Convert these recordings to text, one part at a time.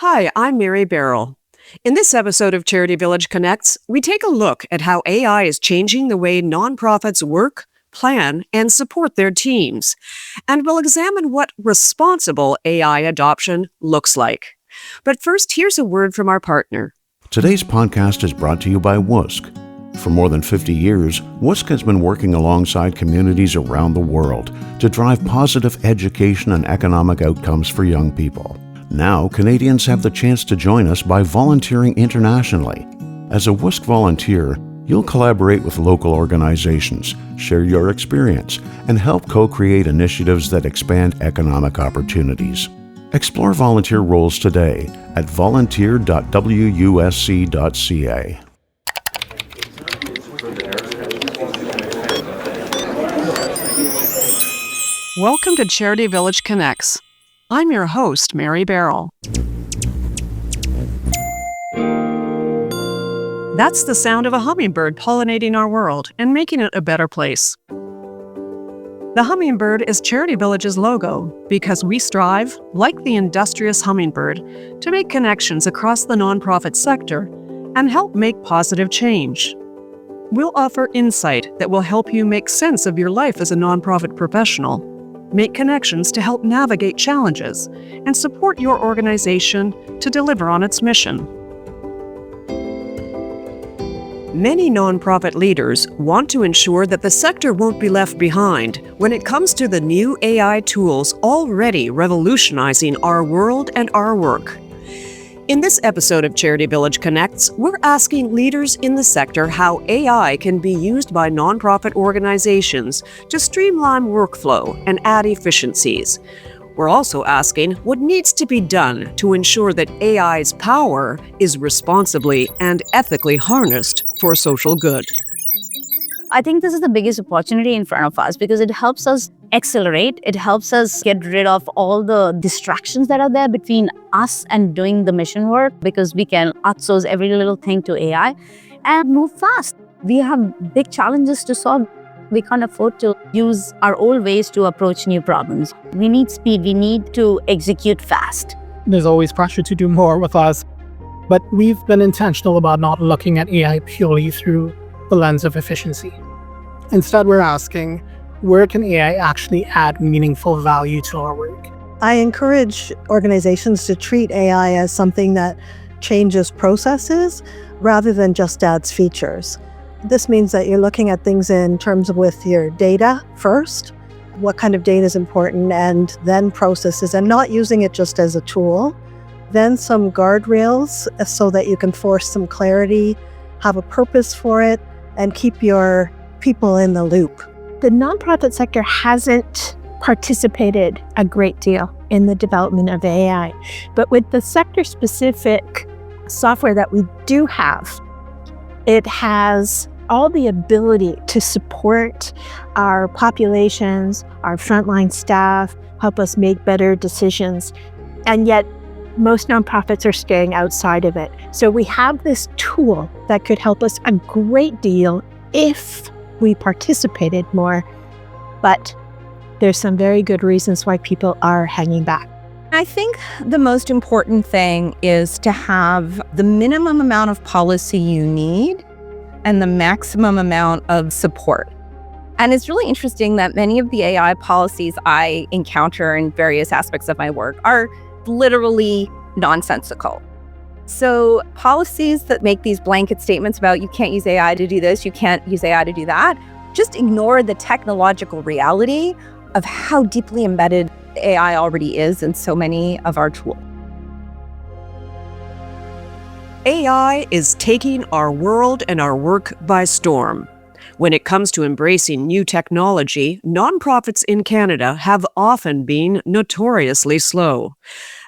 Hi, I'm Mary Barroll. In this episode of CharityVillage Connects, we take a look at how AI is changing the way nonprofits work, plan, and support their teams. And we'll examine what responsible AI adoption looks like. But first, here's a word from our partner. Today's podcast is brought to you by WUSC. For more than 50 years, WUSC has been working alongside communities around the world to drive positive education and economic outcomes for young people. Now, Canadians have the chance to join us by volunteering internationally. As a WUSC volunteer, you'll collaborate with local organizations, share your experience, and help co-create initiatives that expand economic opportunities. Explore volunteer roles today at volunteer.wusc.ca. Welcome to CharityVillage Connects. I'm your host, Mary Barroll. That's the sound of a hummingbird pollinating our world and making it a better place. The hummingbird is Charity Village's logo because we strive, like the industrious hummingbird, to make connections across the nonprofit sector and help make positive change. We'll offer insight that will help you make sense of your life as a nonprofit professional, make connections to help navigate challenges, and support your organization to deliver on its mission. Many nonprofit leaders want to ensure that the sector won't be left behind when it comes to the new AI tools already revolutionizing our world and our work. In this episode of CharityVillage Connects, we're asking leaders in the sector how AI can be used by nonprofit organizations to streamline workflow and add efficiencies. We're also asking what needs to be done to ensure that AI's power is responsibly and ethically harnessed for social good. I think this is the biggest opportunity in front of us because it helps us accelerate. It helps us get rid of all the distractions that are there between us and doing the mission work, because we can outsource every little thing to AI and move fast. We have big challenges to solve. We can't afford to use our old ways to approach new problems. We need speed. We need to execute fast. There's always pressure to do more with us, but we've been intentional about not looking at AI purely through the lens of efficiency. Instead, we're asking, where can AI actually add meaningful value to our work? I encourage organizations to treat AI as something that changes processes rather than just adds features. This means that you're looking at things in terms of with your data first, what kind of data is important, and then processes, and not using it just as a tool. Then some guardrails so that you can force some clarity, have a purpose for it, and keep your people in the loop. The nonprofit sector hasn't participated a great deal in the development of AI, but with the sector-specific software that we do have, it has all the ability to support our populations, our frontline staff, help us make better decisions, and yet most nonprofits are staying outside of it. So we have this tool that could help us a great deal if we participated more, but there's some very good reasons why people are hanging back. I think the most important thing is to have the minimum amount of policy you need and the maximum amount of support. And it's really interesting that many of the AI policies I encounter in various aspects of my work are literally nonsensical. So policies that make these blanket statements about you can't use AI to do this, you can't use AI to do that, just ignore the technological reality of how deeply embedded AI already is in so many of our tools. AI is taking our world and our work by storm. When it comes to embracing new technology, nonprofits in Canada have often been notoriously slow.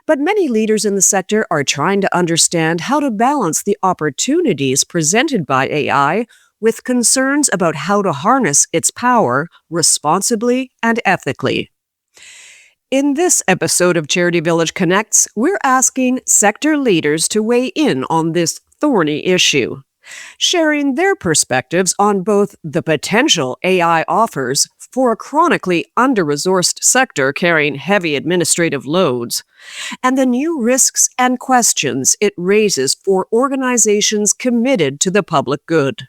But many leaders in the sector are trying to understand how to balance the opportunities presented by AI with concerns about how to harness its power responsibly and ethically. In this episode of CharityVillage Connects, we're asking sector leaders to weigh in on this thorny issue, sharing their perspectives on both the potential AI offers for a chronically under-resourced sector carrying heavy administrative loads, and the new risks and questions it raises for organizations committed to the public good.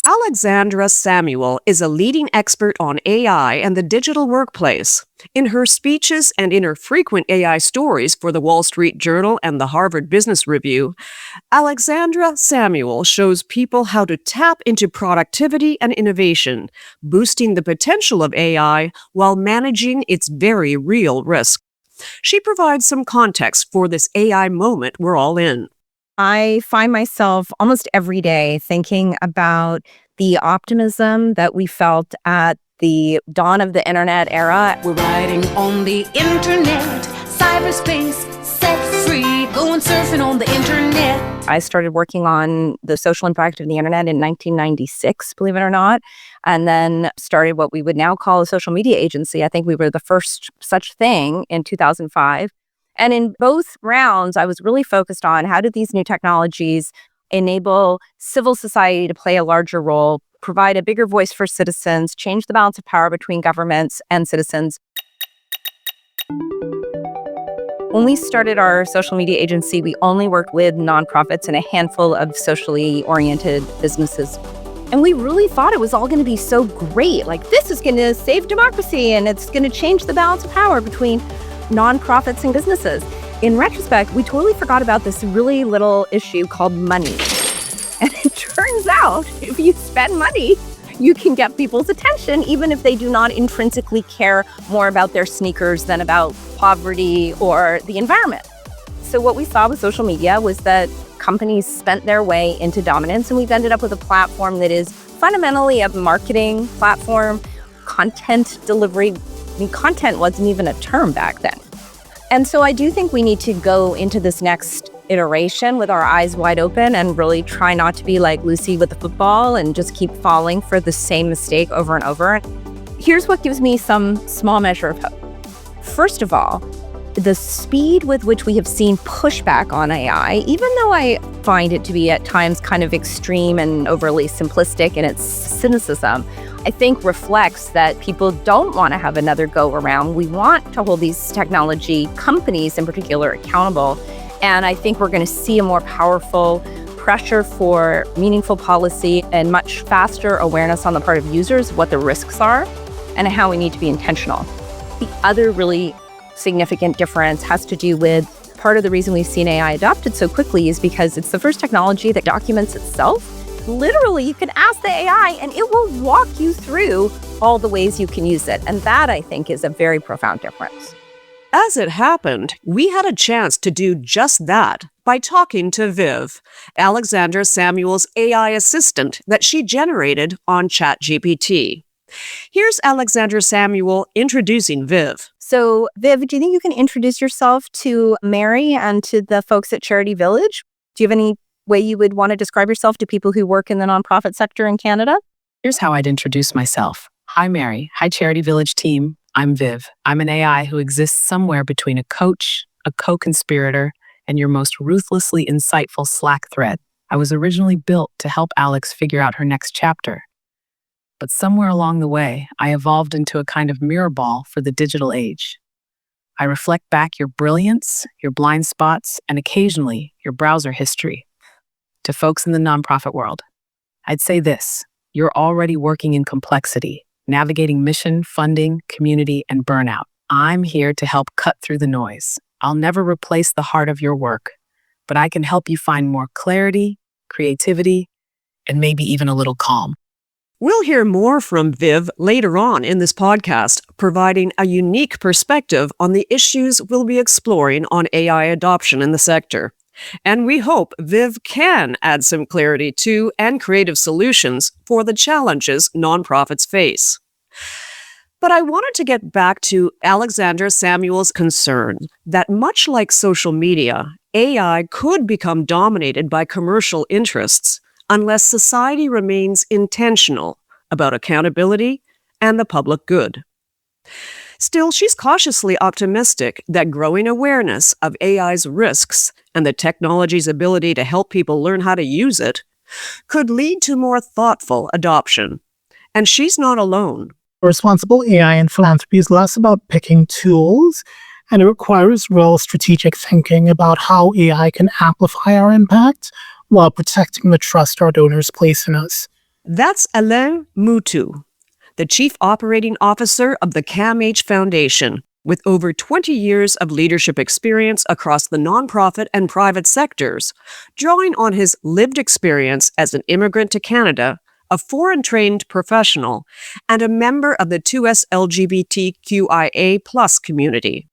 Alexandra Samuel is a leading expert on AI and the digital workplace. In her speeches and in her frequent AI stories for the Wall Street Journal and the Harvard Business Review, Alexandra Samuel shows people how to tap into productivity and innovation, boosting the potential of AI while managing its very real risk. She provides some context for this AI moment we're all in. I find myself almost every day thinking about the optimism that we felt at the dawn of the internet era. We're riding on the internet, cyberspace, set free, going surfing on the internet. I started working on the social impact of the internet in 1996, believe it or not, and then started what we would now call a social media agency. I think we were the first such thing in 2005. And in both rounds, I was really focused on how did these new technologies enable civil society to play a larger role, provide a bigger voice for citizens, change the balance of power between governments and citizens. When we started our social media agency, we only worked with nonprofits and a handful of socially oriented businesses. And we really thought it was all going to be so great. Like, this is going to save democracy and it's going to change the balance of power between nonprofits and businesses. In retrospect, we totally forgot about this really little issue called money. And it turns out, if you spend money, you can get people's attention, even if they do not intrinsically care more about their sneakers than about poverty or the environment. So what we saw with social media was that companies spent their way into dominance, and we've ended up with a platform that is fundamentally a marketing platform, content delivery. I mean, content wasn't even a term back then. And so I do think we need to go into this next iteration with our eyes wide open and really try not to be like Lucy with the football and just keep falling for the same mistake over and over. Here's what gives me some small measure of hope. First of all, the speed with which we have seen pushback on AI, even though I find it to be at times kind of extreme and overly simplistic in its cynicism, I think reflects that people don't want to have another go around. We want to hold these technology companies in particular accountable. And I think we're going to see a more powerful pressure for meaningful policy and much faster awareness on the part of users of what the risks are and how we need to be intentional. The other really significant difference has to do with part of the reason we've seen AI adopted so quickly is because it's the first technology that documents itself. Literally, you can ask the AI and it will walk you through all the ways you can use it. And that, I think, is a very profound difference. As it happened, we had a chance to do just that by talking to Viv, Alexandra Samuel's AI assistant that she generated on ChatGPT. Here's Alexandra Samuel introducing Viv. So, Viv, do you think you can introduce yourself to Mary and to the folks at CharityVillage? Do you have any way you would want to describe yourself to people who work in the nonprofit sector in Canada? Here's how I'd introduce myself. Hi, Mary. Hi, CharityVillage team. I'm Viv. I'm an AI who exists somewhere between a coach, a co-conspirator, and your most ruthlessly insightful Slack thread. I was originally built to help Alex figure out her next chapter. But somewhere along the way, I evolved into a kind of mirror ball for the digital age. I reflect back your brilliance, your blind spots, and occasionally your browser history. To folks in the nonprofit world, I'd say this: you're already working in complexity, navigating mission, funding, community, and burnout. I'm here to help cut through the noise. I'll never replace the heart of your work, but I can help you find more clarity, creativity, and maybe even a little calm. We'll hear more from Viv later on in this podcast, providing a unique perspective on the issues we'll be exploring on AI adoption in the sector. And we hope Viv can add some clarity to and creative solutions for the challenges nonprofits face. But I wanted to get back to Alexandra Samuel's concern that much like social media, AI could become dominated by commercial interests unless society remains intentional about accountability and the public good. Still, she's cautiously optimistic that growing awareness of AI's risks and the technology's ability to help people learn how to use it could lead to more thoughtful adoption. And she's not alone. Responsible AI in philanthropy is less about picking tools, and it requires real strategic thinking about how AI can amplify our impact while protecting the trust our donors place in us. That's Alain Moutou, the Chief Operating Officer of the CAMH Foundation, with over 20 years of leadership experience across the nonprofit and private sectors, drawing on his lived experience as an immigrant to Canada, a foreign-trained professional, and a member of the 2S LGBTQIA+ community.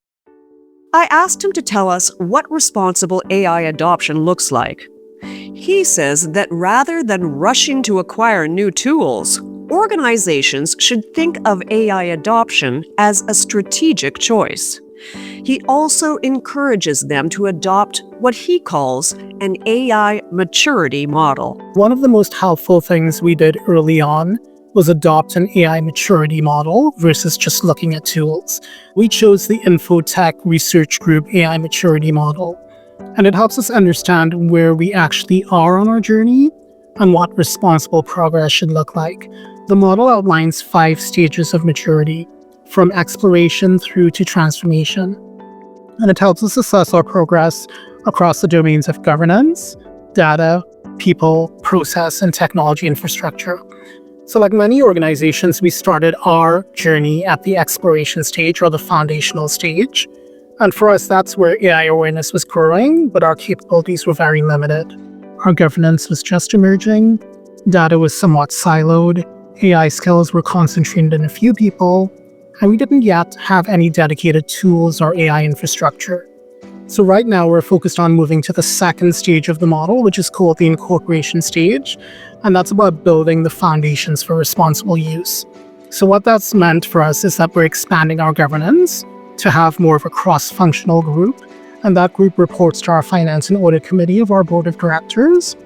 I asked him to tell us what responsible AI adoption looks like. He says that rather than rushing to acquire new tools, organizations should think of AI adoption as a strategic choice. He also encourages them to adopt what he calls an AI maturity model. One of the most helpful things we did early on was adopt an AI maturity model versus just looking at tools. We chose the Infotech Research Group AI maturity model, and it helps us understand where we actually are on our journey and what responsible progress should look like. The model outlines 5 stages of maturity, from exploration through to transformation, and it helps us assess our progress across the domains of governance, data, people, process, and technology infrastructure. So like many organizations, we started our journey at the exploration stage or the foundational stage. And for us, that's where AI awareness was growing, but our capabilities were very limited. Our governance was just emerging, data was somewhat siloed, AI skills were concentrated in a few people, and we didn't yet have any dedicated tools or AI infrastructure. So right now we're focused on moving to the second stage of the model, which is called the incorporation stage, and that's about building the foundations for responsible use. So what that's meant for us is that we're expanding our governance to have more of a cross-functional group, and that group reports to our Finance and Audit Committee of our Board of Directors.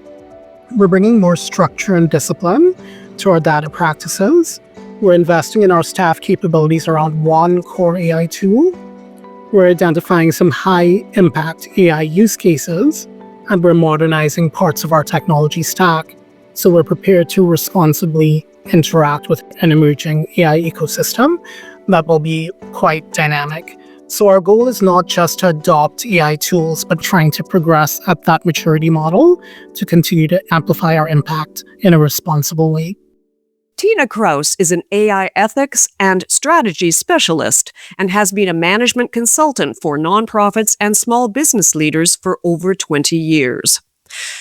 We're bringing more structure and discipline to our data practices. We're investing in our staff capabilities around one core AI tool. We're identifying some high-impact AI use cases, and we're modernizing parts of our technology stack so we're prepared to responsibly interact with an emerging AI ecosystem that will be quite dynamic. So our goal is not just to adopt AI tools, but trying to progress at that maturity model to continue to amplify our impact in a responsible way. Tina Kraus is an AI ethics and strategy specialist and has been a management consultant for nonprofits and small business leaders for over 20 years.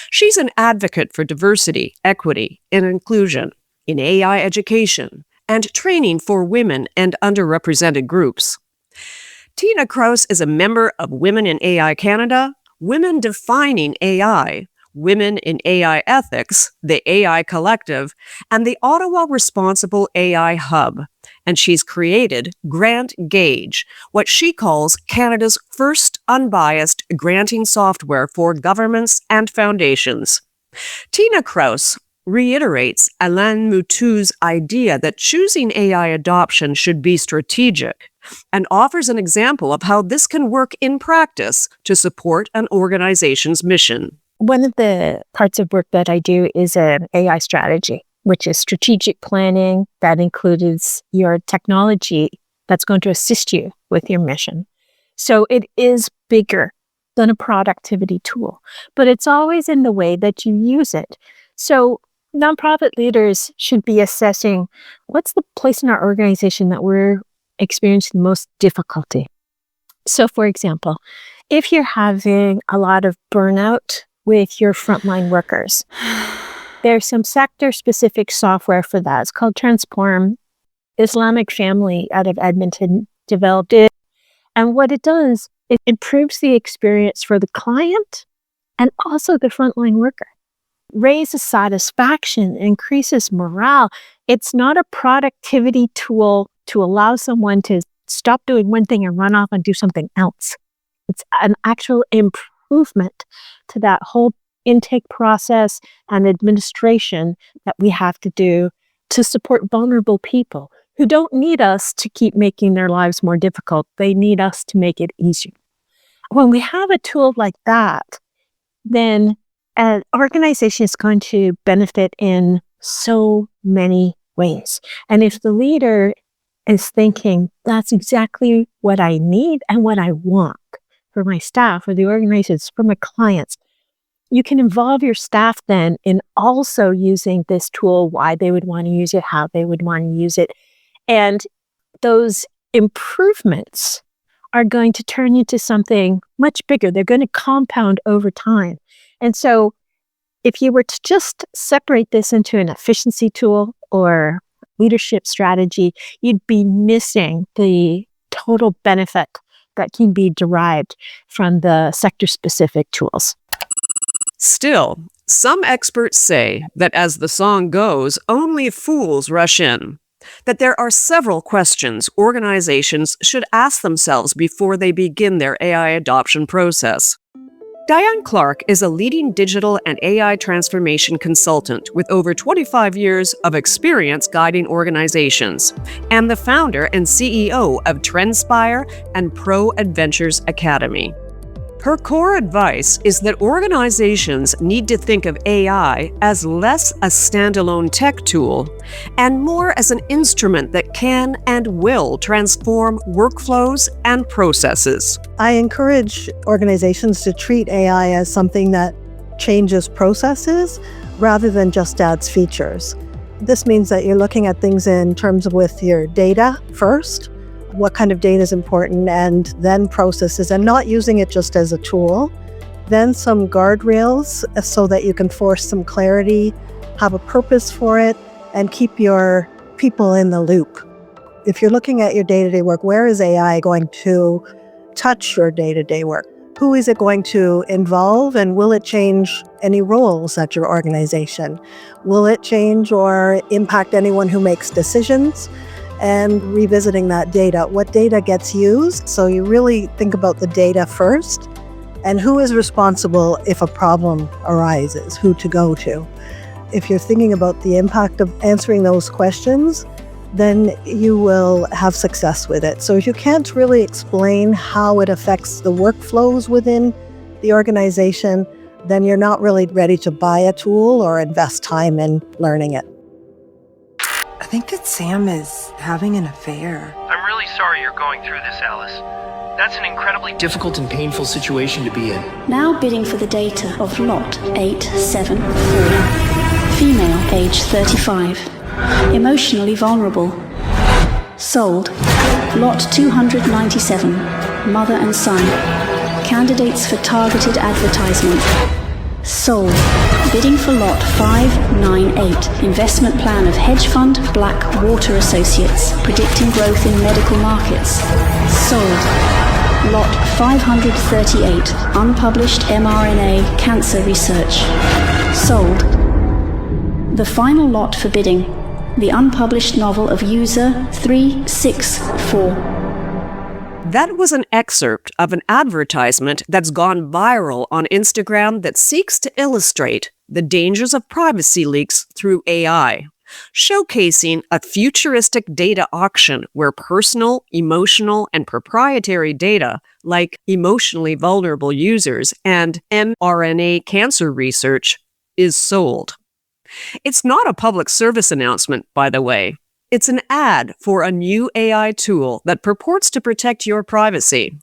She's an advocate for diversity, equity, and inclusion in AI education and training for women and underrepresented groups. Tina Kraus is a member of Women in AI Canada, Women Defining AI, Women in AI Ethics, the AI Collective, and the Ottawa Responsible AI Hub. And she's created Grant Gauge, what she calls Canada's first unbiased granting software for governments and foundations. Tina Kraus reiterates Alain Moutou's idea that choosing AI adoption should be strategic and offers an example of how this can work in practice to support an organization's mission. One of the parts of work that I do is an AI strategy, which is strategic planning that includes your technology that's going to assist you with your mission. So it is bigger than a productivity tool, but it's always in the way that you use it. So nonprofit leaders should be assessing what's the place in our organization that we're experiencing the most difficulty. So for example, if you're having a lot of burnout with your frontline workers, there's some sector-specific software for that. It's called Transform. Islamic Family out of Edmonton developed it. And what it does, it improves the experience for the client and also the frontline worker. Raises satisfaction, increases morale. It's not a productivity tool to allow someone to stop doing one thing and run off and do something else. It's an actual improvement to that whole intake process and administration that we have to do to support vulnerable people who don't need us to keep making their lives more difficult. They need us to make it easier. When we have a tool like that, then an organization is going to benefit in so many ways. And if the leader is thinking, that's exactly what I need and what I want for my staff, for the organizations, for my clients. You can involve your staff then in also using this tool, why they would want to use it, how they would want to use it. And those improvements are going to turn into something much bigger. They're going to compound over time. And so if you were to just separate this into an efficiency tool or leadership strategy, you'd be missing the total benefit that can be derived from the sector-specific tools. Still, some experts say that as the song goes, only fools rush in. That there are several questions organizations should ask themselves before they begin their AI adoption process. Diane Clark is a leading digital and AI transformation consultant with over 25 years of experience guiding organizations, and the founder and CEO of Trendspire and Pro Adventures Academy. Her core advice is that organizations need to think of AI as less a standalone tech tool and more as an instrument that can and will transform workflows and processes. I encourage organizations to treat AI as something that changes processes rather than just adds features. This means that you're looking at things in terms of with your data first, what kind of data is important, and then processes, and not using it just as a tool. Then some guardrails so that you can force some clarity, have a purpose for it, and keep your people in the loop. If you're looking at your day-to-day work, where is AI going to touch your day-to-day work? Who is it going to involve, and will it change any roles at your organization? Will it change or impact anyone who makes decisions? And revisiting that data. What data gets used? So you really think about the data first, and who is responsible if a problem arises, who to go to. If you're thinking about the impact of answering those questions, then you will have success with it. So if you can't really explain how it affects the workflows within the organization, then you're not really ready to buy a tool or invest time in learning it. I think that Sam is having an affair. I'm really sorry you're going through this, Alice. That's an incredibly difficult and painful situation to be in. Now bidding for the data of lot 874. Female, age 35. Emotionally vulnerable. Sold. Lot 297. Mother and son. Candidates for targeted advertisement. Sold. Bidding for lot 598. Investment plan of hedge fund Blackwater Associates. Predicting growth in medical markets. Sold. Lot 538. Unpublished mRNA cancer research. Sold. The final lot for bidding. The unpublished novel of user 364. That was an excerpt of an advertisement that's gone viral on Instagram that seeks to illustrate the dangers of privacy leaks through AI, showcasing a futuristic data auction where personal, emotional, and proprietary data, like emotionally vulnerable users and mRNA cancer research, is sold. It's not a public service announcement, by the way. It's an ad for a new AI tool that purports to protect your privacy.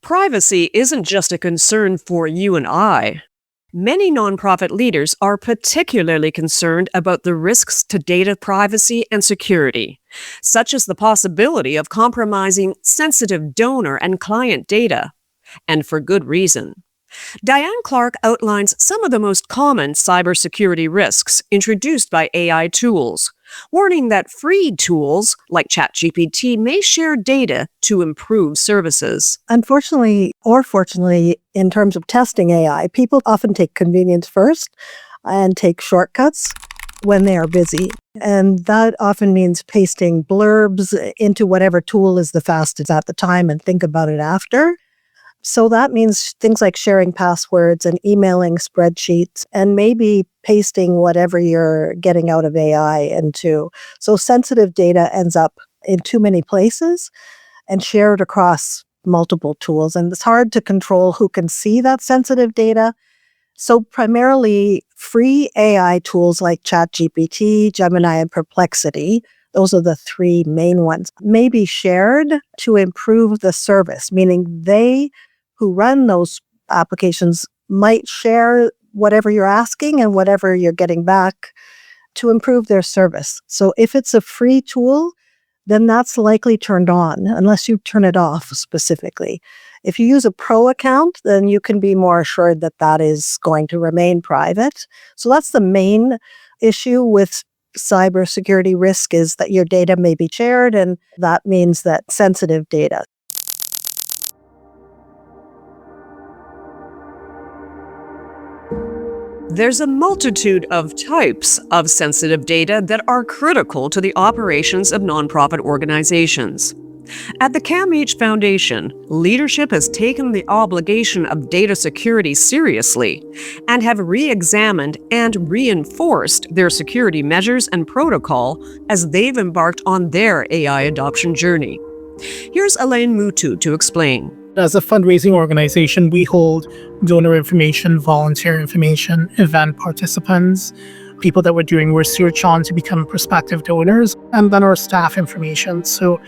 Privacy isn't just a concern for you and I. Many nonprofit leaders are particularly concerned about the risks to data privacy and security, such as the possibility of compromising sensitive donor and client data, and for good reason. Diane Clark outlines some of the most common cybersecurity risks introduced by AI tools, warning that free tools like ChatGPT may share data to improve services. Unfortunately, or fortunately, in terms of testing AI, people often take convenience first and take shortcuts when they are busy. And that often means pasting blurbs into whatever tool is the fastest at the time and think about it after. So that means things like sharing passwords and emailing spreadsheets and maybe pasting whatever you're getting out of AI into. So sensitive data ends up in too many places and shared across multiple tools. And it's hard to control who can see that sensitive data. So primarily free AI tools like ChatGPT, Gemini, and Perplexity Those are the three main ones. May be shared to improve the service, meaning they who run those applications might share whatever you're asking and whatever you're getting back to improve their service. So if it's a free tool, then that's likely turned on unless you turn it off specifically. If you use a pro account, then you can be more assured that that is going to remain private. So that's the main issue with cybersecurity risk, is that your data may be shared, and that means that sensitive data. There's a multitude of types of sensitive data that are critical to the operations of nonprofit organizations. At the CAMH Foundation, leadership has taken the obligation of data security seriously and have re-examined and reinforced their security measures and protocol as they've embarked on their AI adoption journey. Here's Elaine Mutu to explain. As a fundraising organization, we hold donor information, volunteer information, event participants, people that we're doing research on to become prospective donors, and then our staff information. So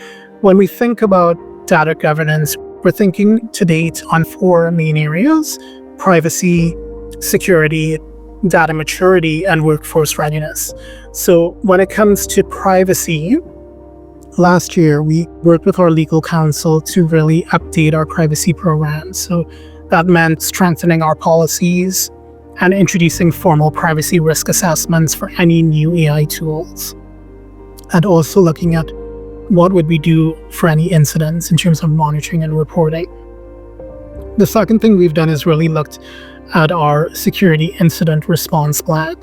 when we think about data governance, we're thinking to date on four main areas: privacy, security, data maturity, and workforce readiness. So when it comes to privacy, last year, we worked with our legal counsel to really update our privacy program. So that meant strengthening our policies and introducing formal privacy risk assessments for any new AI tools. And also looking at what would we do for any incidents in terms of monitoring and reporting. The second thing we've done is really looked at our security incident response plan.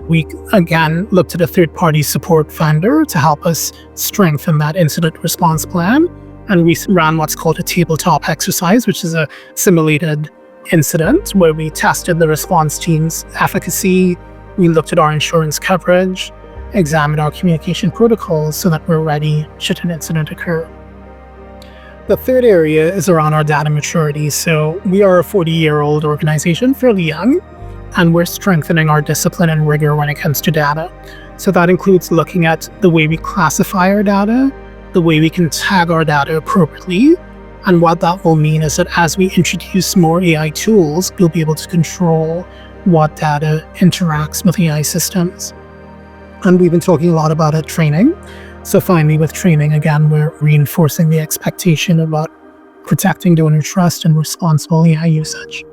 We again looked at a third-party support vendor to help us strengthen that incident response plan. And we ran what's called a tabletop exercise, which is a simulated incident where we tested the response team's efficacy. We looked at our insurance coverage, examined our communication protocols so that we're ready should an incident occur. The third area is around our data maturity. So we are a 40-year-old organization, fairly young, and we're strengthening our discipline and rigor when it comes to data. So that includes looking at the way we classify our data, the way we can tag our data appropriately, and what that will mean is that as we introduce more AI tools, we'll be able to control what data interacts with AI systems. And we've been talking a lot about it, training. So finally, with training, again, we're reinforcing the expectation about protecting donor trust and responsible AI usage.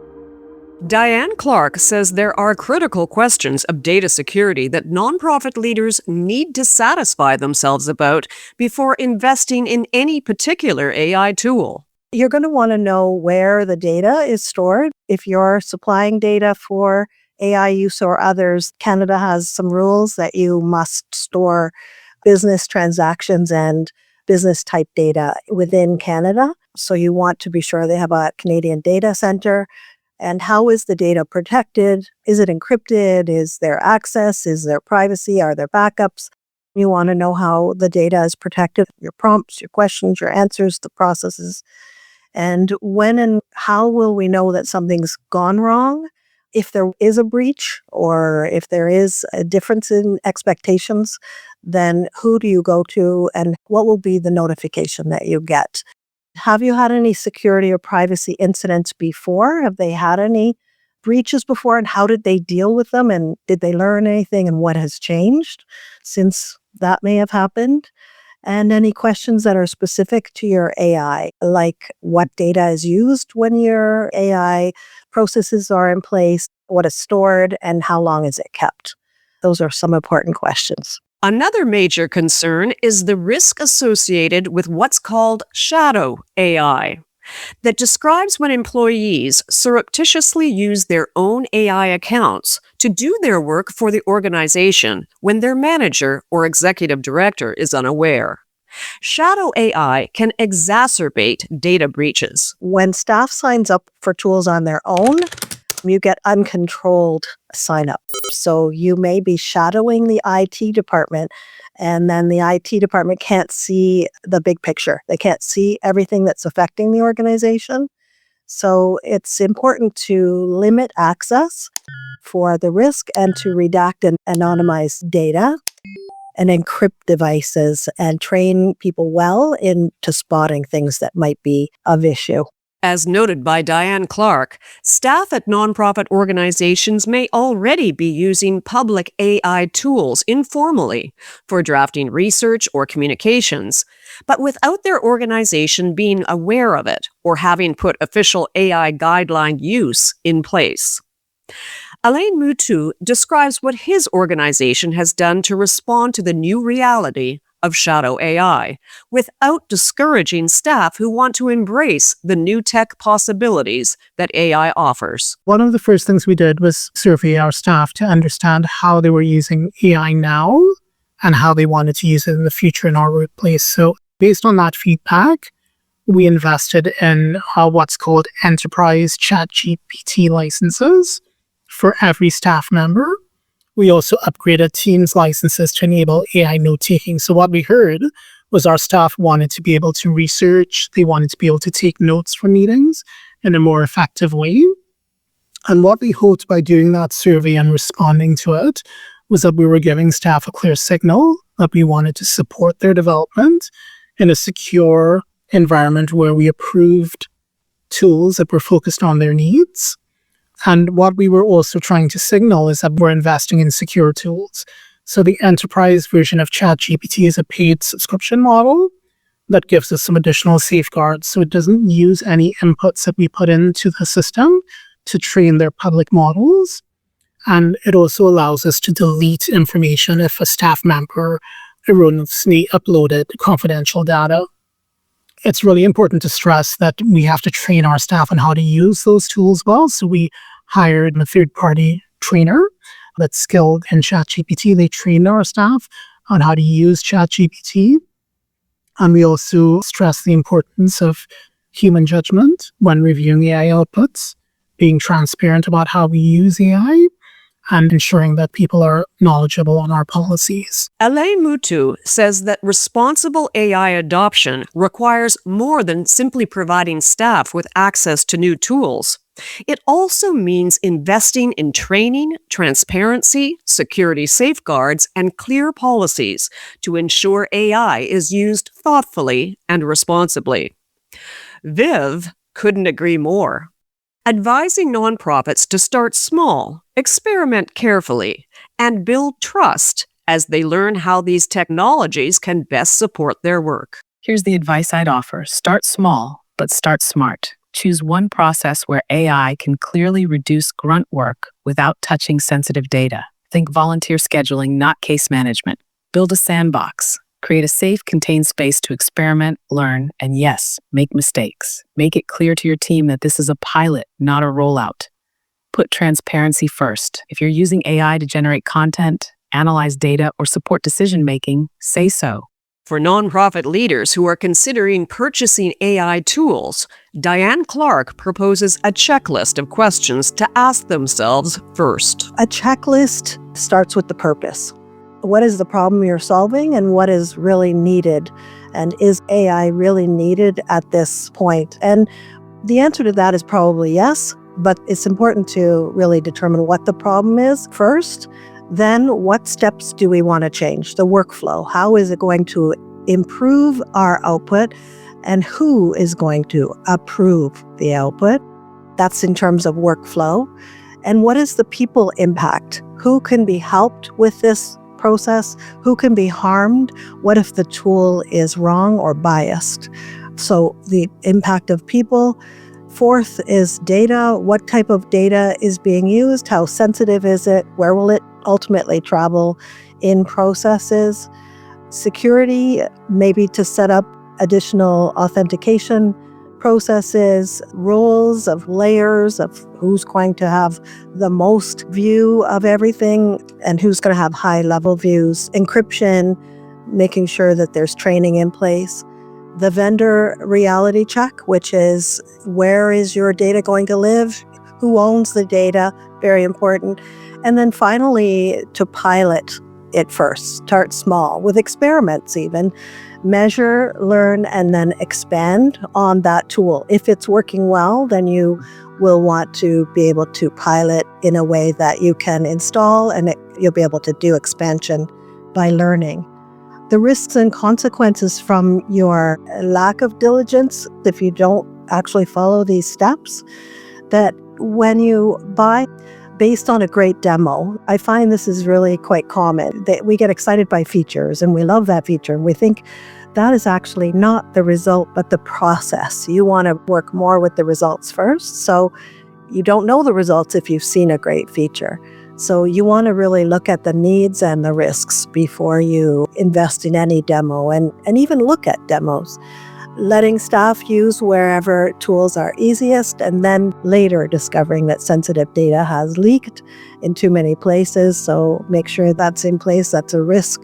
Diane Clark says there are critical questions of data security that nonprofit leaders need to satisfy themselves about before investing in any particular AI tool. You're going to want to know where the data is stored. If you're supplying data for AI use or others, Canada has some rules that you must store business transactions and business type data within Canada. So you want to be sure they have a Canadian data center. And how is the data protected? Is it encrypted? Is there access? Is there privacy? Are there backups? You want to know how the data is protected, your prompts, your questions, your answers, the processes. And when and how will we know that something's gone wrong? If there is a breach or if there is a difference in expectations, then who do you go to and what will be the notification that you get? Have you had any security or privacy incidents before? Have they had any breaches before, and how did they deal with them? And did they learn anything, and what has changed since that may have happened? And any questions that are specific to your AI, like what data is used when your AI processes are in place, what is stored, and how long is it kept? Those are some important questions. Another major concern is the risk associated with what's called shadow AI, that describes when employees surreptitiously use their own AI accounts to do their work for the organization when their manager or executive director is unaware. Shadow AI can exacerbate data breaches. When staff signs up for tools on their own, you get uncontrolled sign up. So you may be shadowing the IT department, and then the IT department can't see the big picture. They can't see everything that's affecting the organization. So it's important to limit access for the risk and to redact and anonymize data. and encrypt devices and train people well into spotting things that might be of issue. As noted by Diane Clark, staff at nonprofit organizations may already be using public AI tools informally for drafting research or communications, but without their organization being aware of it or having put official AI guideline use in place. Alain Moutou describes what his organization has done to respond to the new reality of shadow AI, without discouraging staff who want to embrace the new tech possibilities that AI offers. One of the first things we did was survey our staff to understand how they were using AI now and how they wanted to use it in the future in our workplace. So based on that feedback, we invested in what's called enterprise ChatGPT licenses for every staff member. We also upgraded Teams licenses to enable AI note-taking. So what we heard was our staff wanted to be able to research, they wanted to be able to take notes from meetings in a more effective way. And what we hoped by doing that survey and responding to it was that we were giving staff a clear signal that we wanted to support their development in a secure environment where we approved tools that were focused on their needs. And what we were also trying to signal is that we're investing in secure tools. So the enterprise version of ChatGPT is a paid subscription model that gives us some additional safeguards. So it doesn't use any inputs that we put into the system to train their public models. And it also allows us to delete information if a staff member erroneously uploaded confidential data. It's really important to stress that we have to train our staff on how to use those tools well. So we hired a third-party trainer that's skilled in ChatGPT. They trained our staff on how to use ChatGPT. And we also stress the importance of human judgment when reviewing AI outputs, being transparent about how we use AI, and ensuring that people are knowledgeable on our policies. Alain Moutou says that responsible AI adoption requires more than simply providing staff with access to new tools. It also means investing in training, transparency, security safeguards, and clear policies to ensure AI is used thoughtfully and responsibly. Viv couldn't agree more. Advising nonprofits to start small, experiment carefully, and build trust as they learn how these technologies can best support their work. Here's the advice I'd offer. Start small, but start smart. Choose one process where AI can clearly reduce grunt work without touching sensitive data. Think volunteer scheduling, not case management. Build a sandbox. Create a safe, contained space to experiment, learn, and yes, make mistakes. Make it clear to your team that this is a pilot, not a rollout. Put transparency first. If you're using AI to generate content, analyze data, or support decision-making, say so. For nonprofit leaders who are considering purchasing AI tools, Diane Clark proposes a checklist of questions to ask themselves first. A checklist starts with the purpose. What is the problem you're solving and what is really needed? And is AI really needed at this point? And the answer to that is probably yes, but it's important to really determine what the problem is first. Then what steps do we want to change? The workflow. How is it going to improve our output? And who is going to approve the output? That's in terms of workflow. And what is the people impact? Who can be helped with this process? Who can be harmed? What if the tool is wrong or biased? So the impact of people. Fourth is data. What type of data is being used? How sensitive is it? Where will it ultimately travel in processes? Security, maybe to set up additional authentication processes, rules of layers of who's going to have the most view of everything and who's going to have high-level views. Encryption, making sure that there's training in place. The vendor reality check, which is where is your data going to live? Who owns the data? Very important. And then finally, to pilot it first. Start small with experiments even. Measure, learn, and then expand on that tool. If it's working well, then you will want to be able to pilot in a way that you can install and you'll be able to do expansion by learning. The risks and consequences from your lack of diligence, if you don't actually follow these steps, that when you buy based on a great demo, I find this is really quite common, that we get excited by features and we love that feature and we think that is actually not the result, but the process. You want to work more with the results first. So you don't know the results if you've seen a great feature. So you want to really look at the needs and the risks before you invest in any demo and even look at demos. Letting staff use wherever tools are easiest, and then later discovering that sensitive data has leaked in too many places. So make sure that's in place. That's a risk.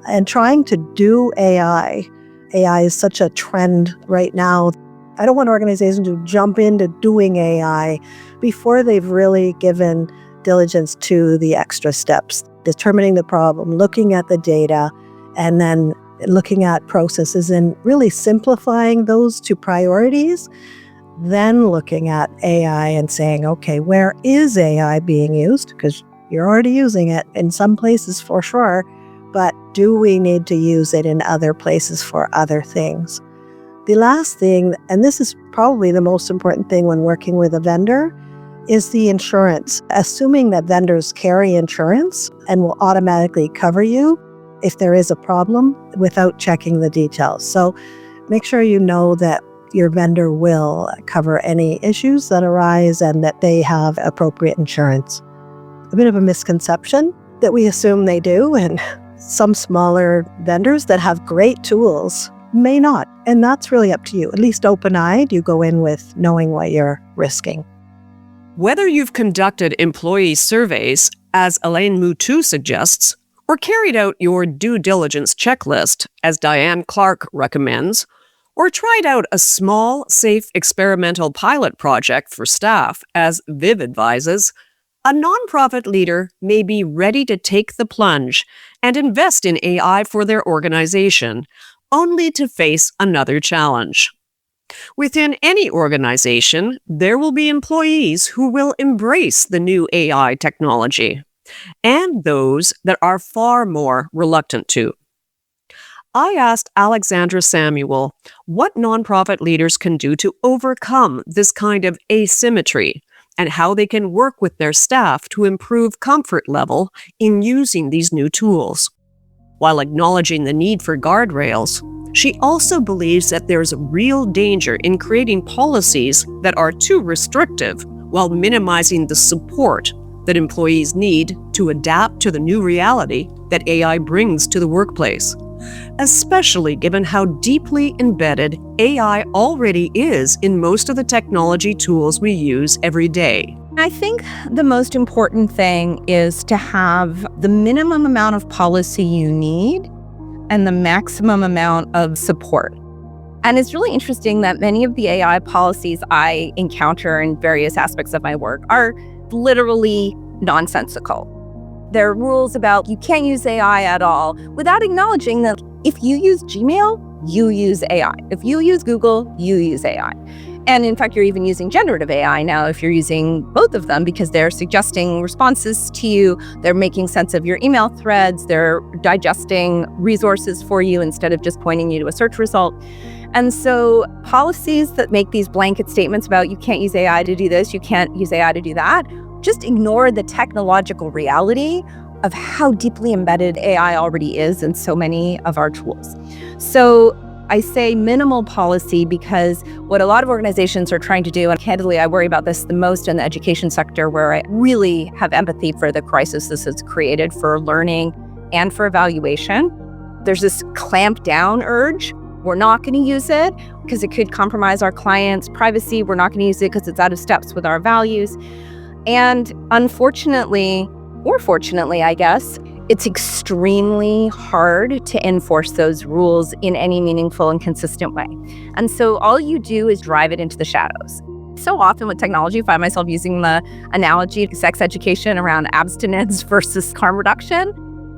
And trying to do AI. AI is such a trend right now. I don't want organizations to jump into doing AI before they've really given diligence to the extra steps, determining the problem, looking at the data, and then looking at processes and really simplifying those to priorities, then looking at AI and saying, okay, where is AI being used? Because you're already using it in some places for sure, but do we need to use it in other places for other things? The last thing, and this is probably the most important thing when working with a vendor, is the insurance. Assuming that vendors carry insurance and will automatically cover you if there is a problem without checking the details. So make sure you know that your vendor will cover any issues that arise and that they have appropriate insurance. A bit of a misconception that we assume they do, and some smaller vendors that have great tools may not. And that's really up to you. At least open-eyed, you go in with knowing what you're risking. Whether you've conducted employee surveys, as Elaine Moutou suggests, or carried out your due diligence checklist, as Diane Clark recommends, or tried out a small, safe experimental pilot project for staff, as Viv advises, a nonprofit leader may be ready to take the plunge and invest in AI for their organization, only to face another challenge. Within any organization, there will be employees who will embrace the new AI technology, and those that are far more reluctant to. I asked Alexandra Samuel what nonprofit leaders can do to overcome this kind of asymmetry and how they can work with their staff to improve comfort level in using these new tools. While acknowledging the need for guardrails, she also believes that there's real danger in creating policies that are too restrictive while minimizing the support that employees need to adapt to the new reality that AI brings to the workplace, especially given how deeply embedded AI already is in most of the technology tools we use every day. I think the most important thing is to have the minimum amount of policy you need and the maximum amount of support. And it's really interesting that many of the AI policies I encounter in various aspects of my work are literally nonsensical. There are rules about you can't use AI at all without acknowledging that if you use Gmail, you use AI. If you use Google, you use AI. And in fact, you're even using generative AI now if you're using both of them, because they're suggesting responses to you, they're making sense of your email threads, they're digesting resources for you instead of just pointing you to a search result. And so policies that make these blanket statements about you can't use AI to do this, you can't use AI to do that, just ignore the technological reality of how deeply embedded AI already is in so many of our tools. So I say minimal policy because what a lot of organizations are trying to do, and candidly, I worry about this the most in the education sector, where I really have empathy for the crisis this has created for learning and for evaluation. There's this clamp down urge. We're not going to use it because it could compromise our clients' privacy. We're not going to use it because it's out of steps with our values. And unfortunately, or fortunately, I guess, it's extremely hard to enforce those rules in any meaningful and consistent way. And so all you do is drive it into the shadows. So often with technology, I find myself using the analogy of sex education around abstinence versus harm reduction.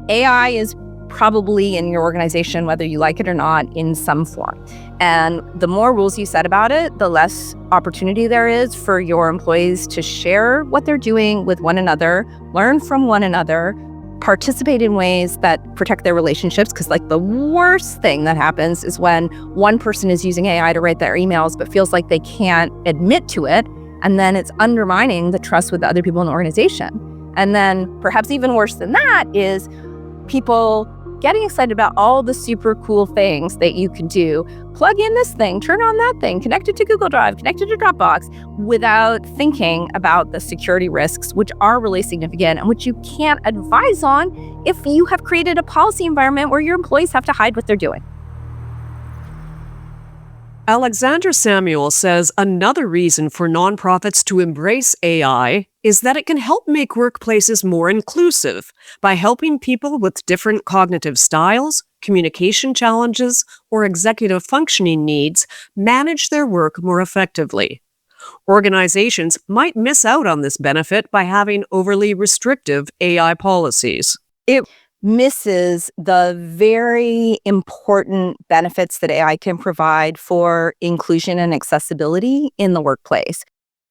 AI is probably in your organization, whether you like it or not, in some form. And the more rules you set about it, the less opportunity there is for your employees to share what they're doing with one another, learn from one another, participate in ways that protect their relationships, because like the worst thing that happens is when one person is using AI to write their emails but feels like they can't admit to it, and then it's undermining the trust with the other people in the organization. And then perhaps even worse than that is people getting excited about all the super cool things that you can do. Plug in this thing, turn on that thing, connect it to Google Drive, connect it to Dropbox, without thinking about the security risks, which are really significant and which you can't advise on if you have created a policy environment where your employees have to hide what they're doing. Alexandra Samuel says another reason for nonprofits to embrace AI is that it can help make workplaces more inclusive by helping people with different cognitive styles, communication challenges, or executive functioning needs manage their work more effectively. Organizations might miss out on this benefit by having overly restrictive AI policies. It misses the very important benefits that AI can provide for inclusion and accessibility in the workplace.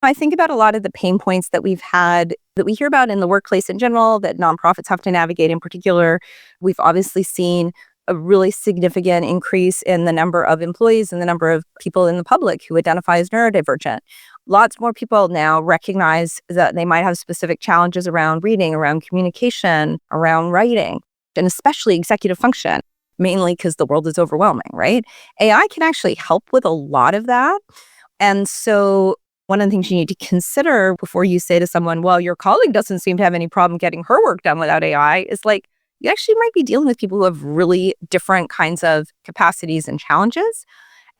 I think about a lot of the pain points that we've had, that we hear about in the workplace in general, that nonprofits have to navigate in particular. We've obviously seen a really significant increase in the number of employees and the number of people in the public who identify as neurodivergent. Lots more people now recognize that they might have specific challenges around reading, around communication, around writing, and especially executive function, mainly because the world is overwhelming, right? AI can actually help with a lot of that. And so one of the things you need to consider before you say to someone, well, your colleague doesn't seem to have any problem getting her work done without AI, is like, you actually might be dealing with people who have really different kinds of capacities and challenges.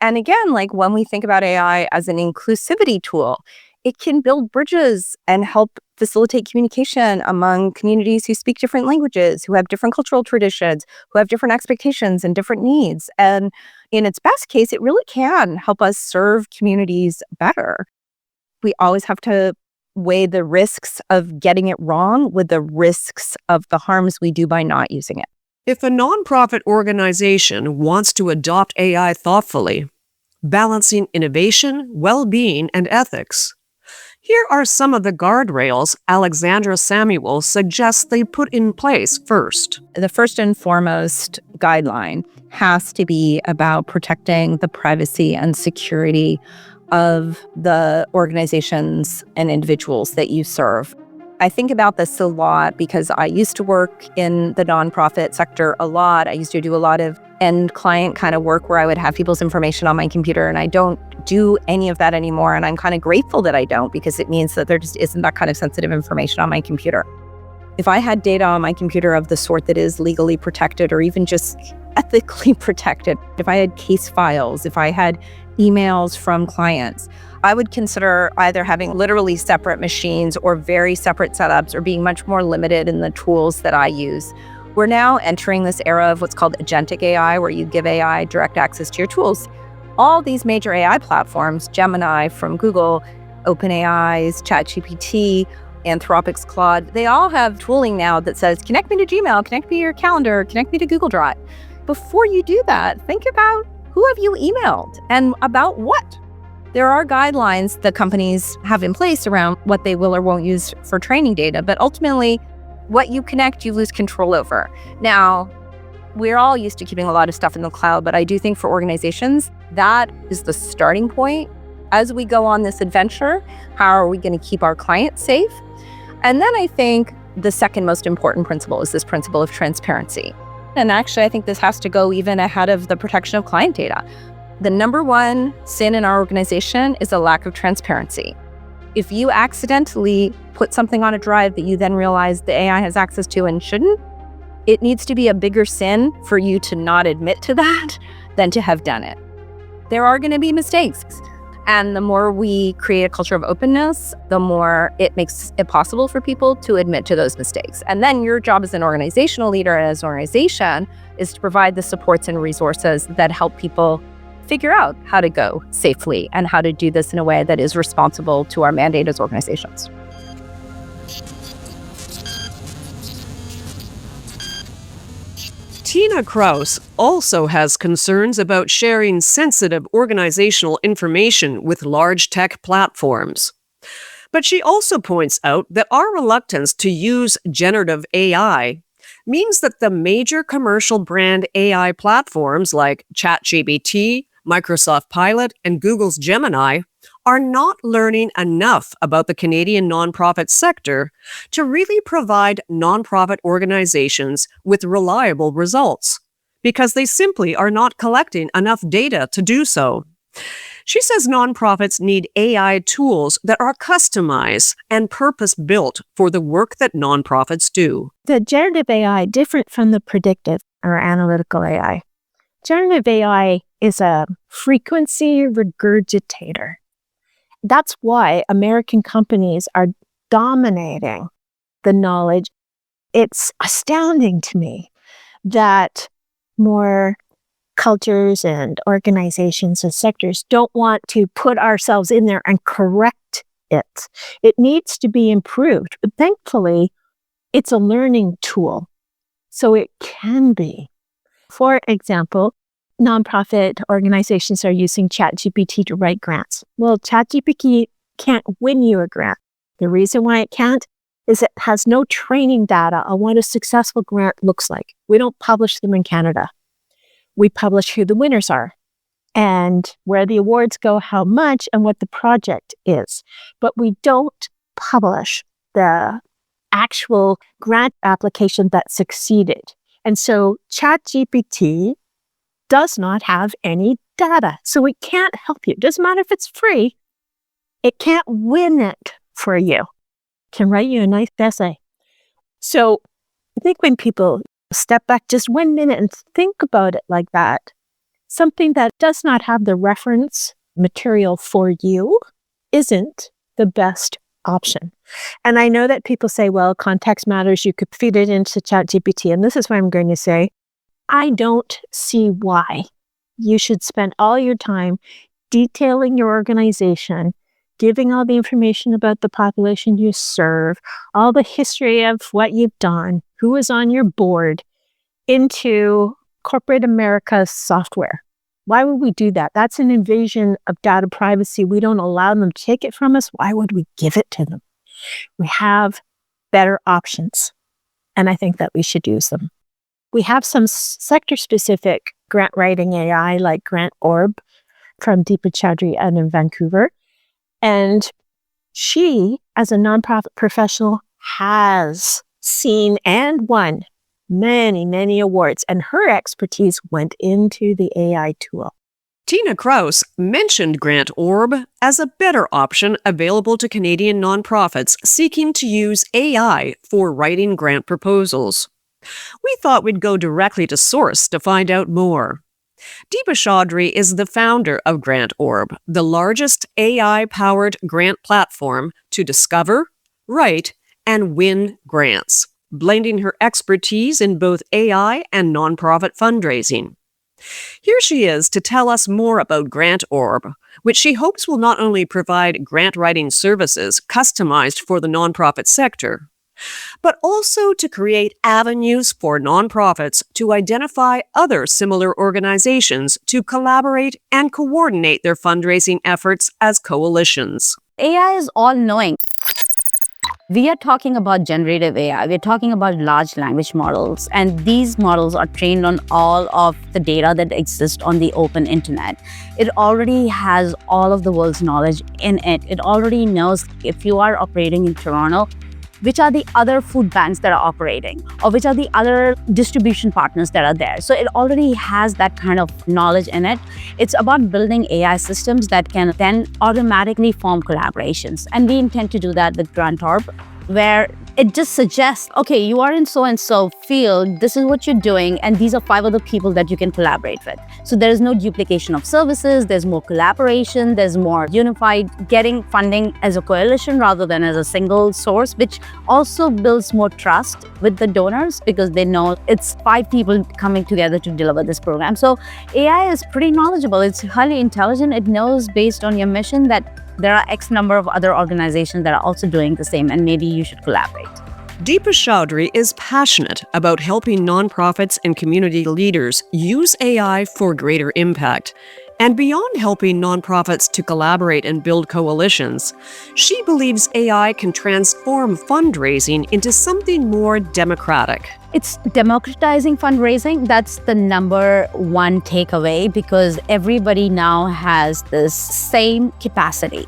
And again, like when we think about AI as an inclusivity tool, it can build bridges and help facilitate communication among communities who speak different languages, who have different cultural traditions, who have different expectations and different needs. And in its best case, it really can help us serve communities better. We always have to weigh the risks of getting it wrong with the risks of the harms we do by not using it. If a nonprofit organization wants to adopt AI thoughtfully, balancing innovation, well-being, and ethics, here are some of the guardrails Alexandra Samuel suggests they put in place first. The first and foremost guideline has to be about protecting the privacy and security of the organizations and individuals that you serve. I think about this a lot because I used to work in the nonprofit sector a lot. I used to do a lot of end client kind of work where I would have people's information on my computer, and I don't do any of that anymore. And I'm kind of grateful that I don't, because it means that there just isn't that kind of sensitive information on my computer. If I had data on my computer of the sort that is legally protected or even just ethically protected, if I had case files, if I had emails from clients, I would consider either having literally separate machines or very separate setups, or being much more limited in the tools that I use. We're now entering this era of what's called agentic AI, where you give AI direct access to your tools. All these major AI platforms, Gemini from Google, OpenAI's ChatGPT, Anthropic's Claude, they all have tooling now that says, connect me to Gmail, connect me to your calendar, connect me to Google Drive. Before you do that, think about who have you emailed and about what? There are guidelines that companies have in place around what they will or won't use for training data, but ultimately, what you connect, you lose control over. Now, we're all used to keeping a lot of stuff in the cloud, but I do think for organizations, that is the starting point. As we go on this adventure, how are we going to keep our clients safe? And then I think the second most important principle is this principle of transparency. And actually, I think this has to go even ahead of the protection of client data. The number one sin in our organization is a lack of transparency. If you accidentally put something on a drive that you then realize the AI has access to and shouldn't, it needs to be a bigger sin for you to not admit to that than to have done it. There are going to be mistakes. And the more we create a culture of openness, the more it makes it possible for people to admit to those mistakes. And then your job as an organizational leader and as an organization is to provide the supports and resources that help people figure out how to go safely and how to do this in a way that is responsible to our mandate as organizations. Tina Kraus also has concerns about sharing sensitive organizational information with large tech platforms. But she also points out that our reluctance to use generative AI means that the major commercial brand AI platforms like ChatGPT, Microsoft Pilot, and Google's Gemini are not learning enough about the Canadian nonprofit sector to really provide nonprofit organizations with reliable results, because they simply are not collecting enough data to do so. She says nonprofits need AI tools that are customized and purpose-built for the work that nonprofits do. The generative AI, different from the predictive or analytical AI. Generative AI is a frequency regurgitator. That's why American companies are dominating the knowledge. It's astounding to me that more cultures and organizations and sectors don't want to put ourselves in there and correct it. It needs to be improved. But thankfully, it's a learning tool, so it can be. For example, nonprofit organizations are using ChatGPT to write grants. Well, ChatGPT can't win you a grant. The reason why it can't is it has no training data on what a successful grant looks like. We don't publish them in Canada. We publish who the winners are and where the awards go, how much, and what the project is. But we don't publish the actual grant application that succeeded. And so ChatGPT does not have any data, so it can't help you. It doesn't matter if it's free. It can't win it for you. It can write you a nice essay. So I think when people step back just 1 minute and think about it like that, something that does not have the reference material for you isn't the best option. And I know that people say, well, context matters. You could feed it into ChatGPT. And this is what I'm going to say. I don't see why you should spend all your time detailing your organization, giving all the information about the population you serve, all the history of what you've done, who is on your board, into corporate America's software. Why would we do that? That's an invasion of data privacy. We don't allow them to take it from us. Why would we give it to them? We have better options, and I think that we should use them. We have some sector-specific grant writing AI like Grant Orb from Deepa Chowdhury out in Vancouver. And she, as a nonprofit professional, has seen and won many, many awards, and her expertise went into the AI tool. Tina Kraus mentioned Grant Orb as a better option available to Canadian nonprofits seeking to use AI for writing grant proposals. We thought we'd go directly to source to find out more. Deepa Chowdhury is the founder of Grant Orb, the largest AI-powered grant platform to discover, write, and win grants, blending her expertise in both AI and nonprofit fundraising. Here she is to tell us more about Grant Orb, which she hopes will not only provide grant writing services customized for the nonprofit sector, but also to create avenues for nonprofits to identify other similar organizations to collaborate and coordinate their fundraising efforts as coalitions. AI is all-knowing. We are talking about generative AI. We're talking about large language models, and these models are trained on all of the data that exists on the open internet. It already has all of the world's knowledge in it. It already knows if you are operating in Toronto, which are the other food banks that are operating, or which are the other distribution partners that are there. So it already has that kind of knowledge in it. It's about building AI systems that can then automatically form collaborations. And we intend to do that with Grant Orb, where it just suggests, okay, you are in so-and-so field, this is what you're doing, and these are 5 other people that you can collaborate with. So there is no duplication of services, there's more collaboration, there's more unified getting funding as a coalition rather than as a single source, which also builds more trust with the donors because they know it's 5 people coming together to deliver this program. So AI is pretty knowledgeable, it's highly intelligent, it knows based on your mission that there are X number of other organizations that are also doing the same, and maybe you should collaborate. Deepa Chowdhury is passionate about helping nonprofits and community leaders use AI for greater impact, And beyond helping nonprofits to collaborate and build coalitions, she believes AI can transform fundraising into something more democratic. It's democratizing fundraising. That's the number one takeaway, because everybody now has this same capacity.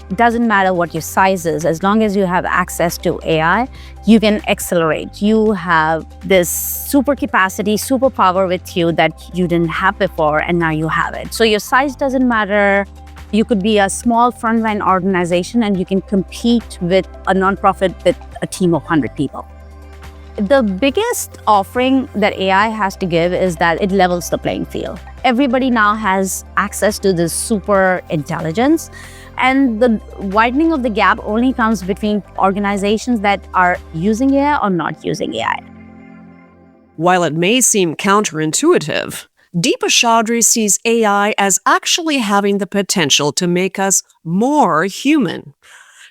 It doesn't matter what your size is, as long as you have access to AI, you can accelerate. You have this super capacity, superpower with you that you didn't have before, and now you have it. So your size doesn't matter. You could be a small frontline organization and you can compete with a nonprofit with a team of 100 people. The biggest offering that AI has to give is that it levels the playing field. Everybody now has access to this super intelligence, and the widening of the gap only comes between organizations that are using AI or not using AI. While it may seem counterintuitive, Deepa Chaudhry sees AI as actually having the potential to make us more human.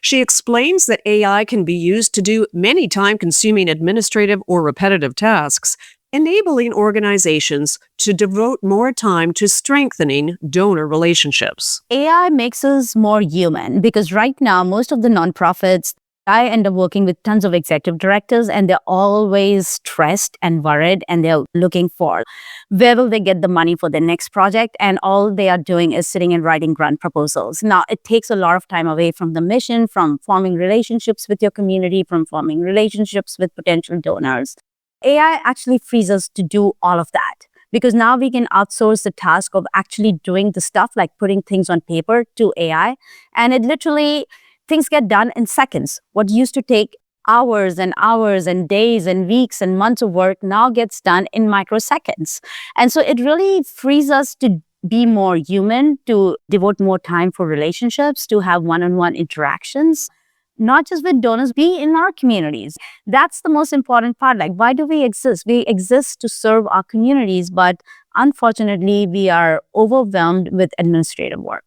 She explains that AI can be used to do many time-consuming administrative or repetitive tasks, enabling organizations to devote more time to strengthening donor relationships. AI makes us more human, because right now, most of the nonprofits, I end up working with tons of executive directors, and they're always stressed and worried, and they're looking for where will they get the money for their next project, and all they are doing is sitting and writing grant proposals. Now, it takes a lot of time away from the mission, from forming relationships with your community, from forming relationships with potential donors. AI actually frees us to do all of that, because now we can outsource the task of actually doing the stuff like putting things on paper to AI, and it literally, things get done in seconds. What used to take hours and hours and days and weeks and months of work now gets done in microseconds. And so it really frees us to be more human, to devote more time for relationships, to have one-on-one interactions, not just with donors, be in our communities. That's the most important part. Like, why do we exist? We exist to serve our communities, but unfortunately, we are overwhelmed with administrative work.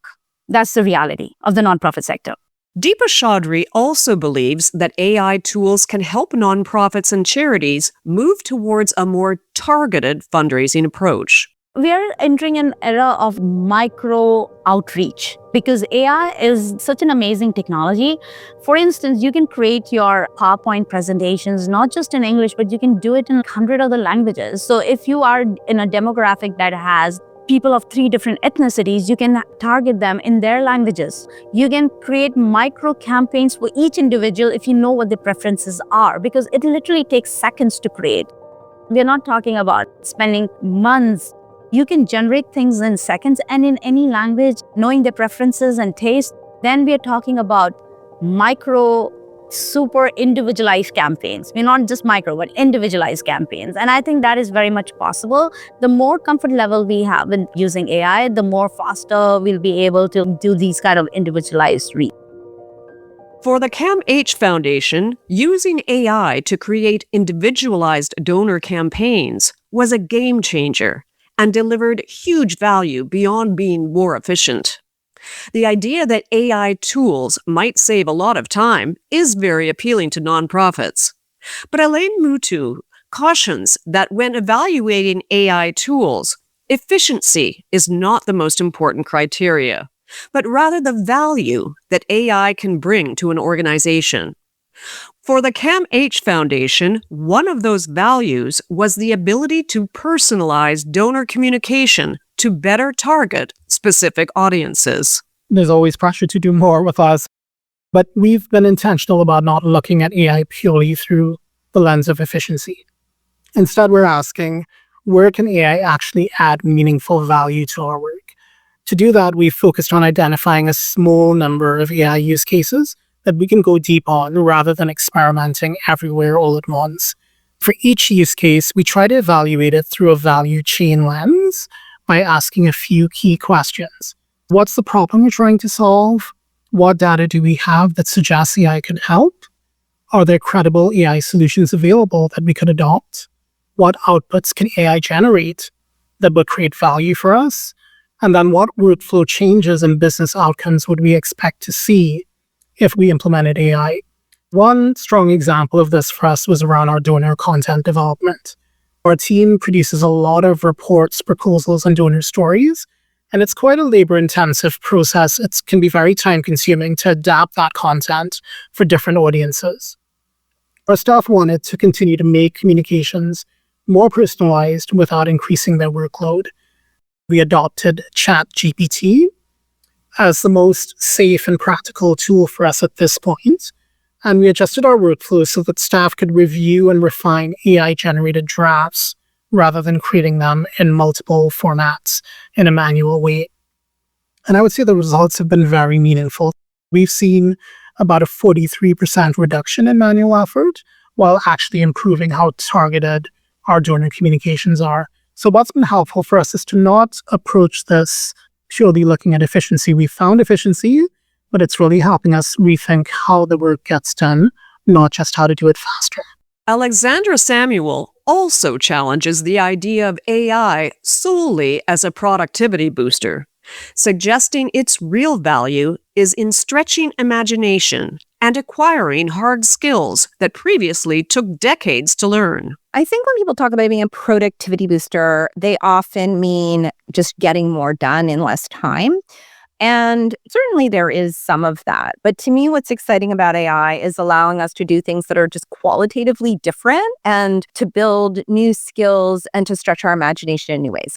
That's the reality of the nonprofit sector. Deepa Chaudhry also believes that AI tools can help nonprofits and charities move towards a more targeted fundraising approach. We are entering an era of micro outreach, because AI is such an amazing technology. For instance, you can create your PowerPoint presentations, not just in English, but you can do it in 100 other languages. So if you are in a demographic that has people of 3 different ethnicities, you can target them in their languages. You can create micro campaigns for each individual if you know what their preferences are, because it literally takes seconds to create. We're not talking about spending months. You can generate things in seconds and in any language, knowing their preferences and taste. Then we are talking about micro, super individualized campaigns. We're not just micro, but individualized campaigns. And I think that is very much possible. The more comfort level we have in using AI, the more faster we'll be able to do these kind of individualized reach. For the CAMH Foundation, using AI to create individualized donor campaigns was a game changer and delivered huge value beyond being more efficient. The idea that AI tools might save a lot of time is very appealing to nonprofits. But Elaine Mutu cautions that when evaluating AI tools, efficiency is not the most important criteria, but rather the value that AI can bring to an organization. For the CAMH Foundation, one of those values was the ability to personalize donor communication to better target specific audiences. There's always pressure to do more with us, but we've been intentional about not looking at AI purely through the lens of efficiency. Instead, we're asking, where can AI actually add meaningful value to our work? To do that, we've focused on identifying a small number of AI use cases that we can go deep on rather than experimenting everywhere all at once. For each use case, we try to evaluate it through a value chain lens by asking a few key questions. What's the problem we're trying to solve? What data do we have that suggests AI can help? Are there credible AI solutions available that we could adopt? What outputs can AI generate that would create value for us? And then what workflow changes and business outcomes would we expect to see if we implemented AI? One strong example of this for us was around our donor content development. Our team produces a lot of reports, proposals, and donor stories, And it's quite a labor-intensive process. It can be very time-consuming to adapt that content for different audiences. Our staff wanted to continue to make communications more personalized without increasing their workload. We adopted ChatGPT as the most safe and practical tool for us at this point, and we adjusted our workflow so that staff could review and refine AI-generated drafts rather than creating them in multiple formats in a manual way. And I would say the results have been very meaningful. We've seen about a 43% reduction in manual effort while actually improving how targeted our donor communications are. So what's been helpful for us is to not approach this purely looking at efficiency. We found efficiency, but it's really helping us rethink how the work gets done, not just how to do it faster. Alexandra Samuel also challenges the idea of AI solely as a productivity booster, suggesting its real value is in stretching imagination and acquiring hard skills that previously took decades to learn. I think when people talk about being a productivity booster, they often mean just getting more done in less time. And certainly there is some of that. But to me, what's exciting about AI is allowing us to do things that are just qualitatively different and to build new skills and to stretch our imagination in new ways.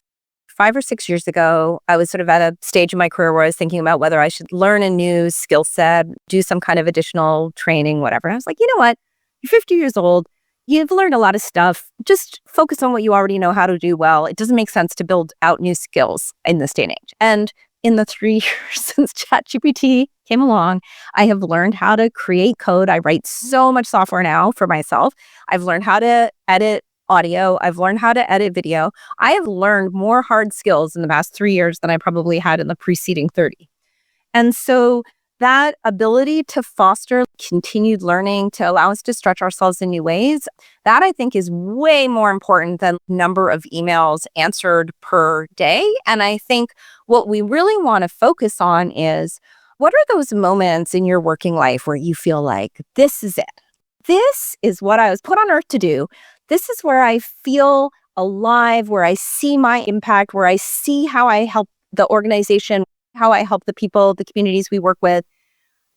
5 or 6 years ago, I was sort of at a stage in my career where I was thinking about whether I should learn a new skill set, do some kind of additional training, whatever. And I was like, you know what? You're 50 years old. You've learned a lot of stuff. Just focus on what you already know how to do well. It doesn't make sense to build out new skills in this day and age. And in the 3 years since ChatGPT came along, I have learned how to create code. I write so much software now for myself. I've learned how to edit audio. I've learned how to edit video. I have learned more hard skills in the past 3 years than I probably had in the preceding 30. And so that ability to foster continued learning, to allow us to stretch ourselves in new ways, that I think is way more important than number of emails answered per day. And I think what we really want to focus on is, what are those moments in your working life where you feel like, this is it? This is what I was put on earth to do. This is where I feel alive, where I see my impact, where I see how I help the organization, how I help the people, the communities we work with.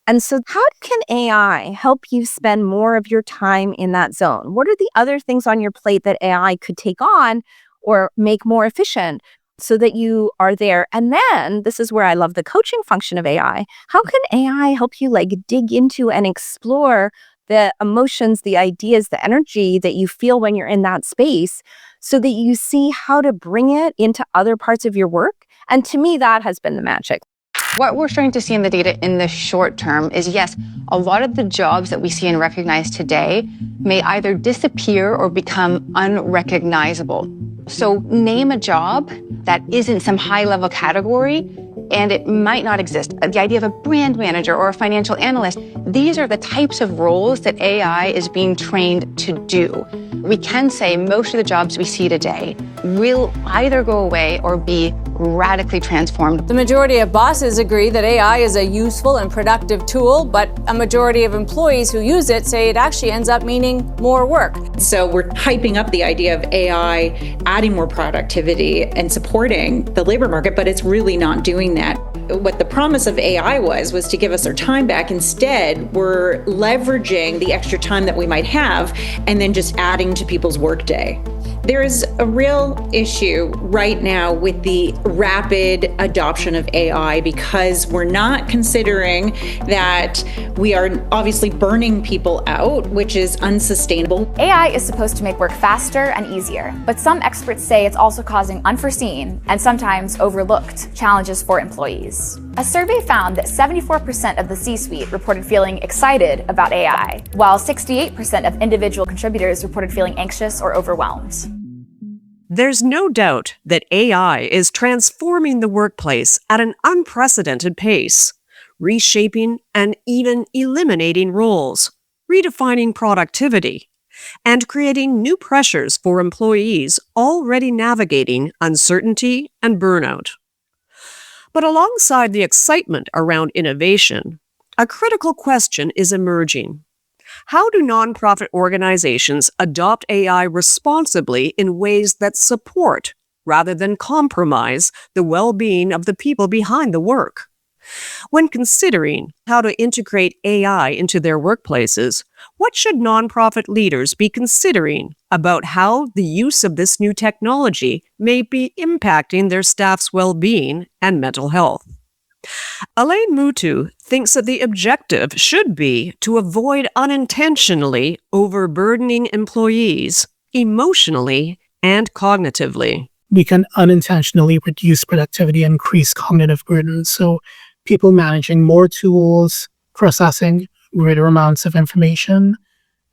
And so how can AI help you spend more of your time in that zone? What are the other things on your plate that AI could take on or make more efficient so that you are there? And then this is where I love the coaching function of AI. How can AI help you dig into and explore the emotions, the ideas, the energy that you feel when you're in that space so that you see how to bring it into other parts of your work? And to me, that has been the magic. What we're starting to see in the data in the short term is, yes, a lot of the jobs that we see and recognize today may either disappear or become unrecognizable. So name a job that isn't some high-level category, and it might not exist. The idea of a brand manager or a financial analyst, these are the types of roles that AI is being trained to do. We can say most of the jobs we see today will either go away or be radically transformed. The majority of bosses agree that AI is a useful and productive tool, but a majority of employees who use it say it actually ends up meaning more work. So we're hyping up the idea of AI adding more productivity and supporting the labor market, but it's really not doing that. What the promise of AI was to give us our time back. Instead, we're leveraging the extra time that we might have and then just adding to people's workday. There is a real issue right now with the rapid adoption of AI because we're not considering that we are obviously burning people out, which is unsustainable. AI is supposed to make work faster and easier, but some experts say it's also causing unforeseen and sometimes overlooked challenges for employees. A survey found that 74% of the C-suite reported feeling excited about AI, while 68% of individual contributors reported feeling anxious or overwhelmed. There's no doubt that AI is transforming the workplace at an unprecedented pace, reshaping and even eliminating roles, redefining productivity, and creating new pressures for employees already navigating uncertainty and burnout. But alongside the excitement around innovation, a critical question is emerging. How do nonprofit organizations adopt AI responsibly in ways that support, rather than compromise the well-being of the people behind the work. When considering how to integrate AI into their workplaces, what should nonprofit leaders be considering about how the use of this new technology may be impacting their staff's well-being and mental health? Elaine Mutu thinks that the objective should be to avoid unintentionally overburdening employees emotionally and cognitively. We can unintentionally reduce productivity and increase cognitive burden. So people managing more tools, processing greater amounts of information,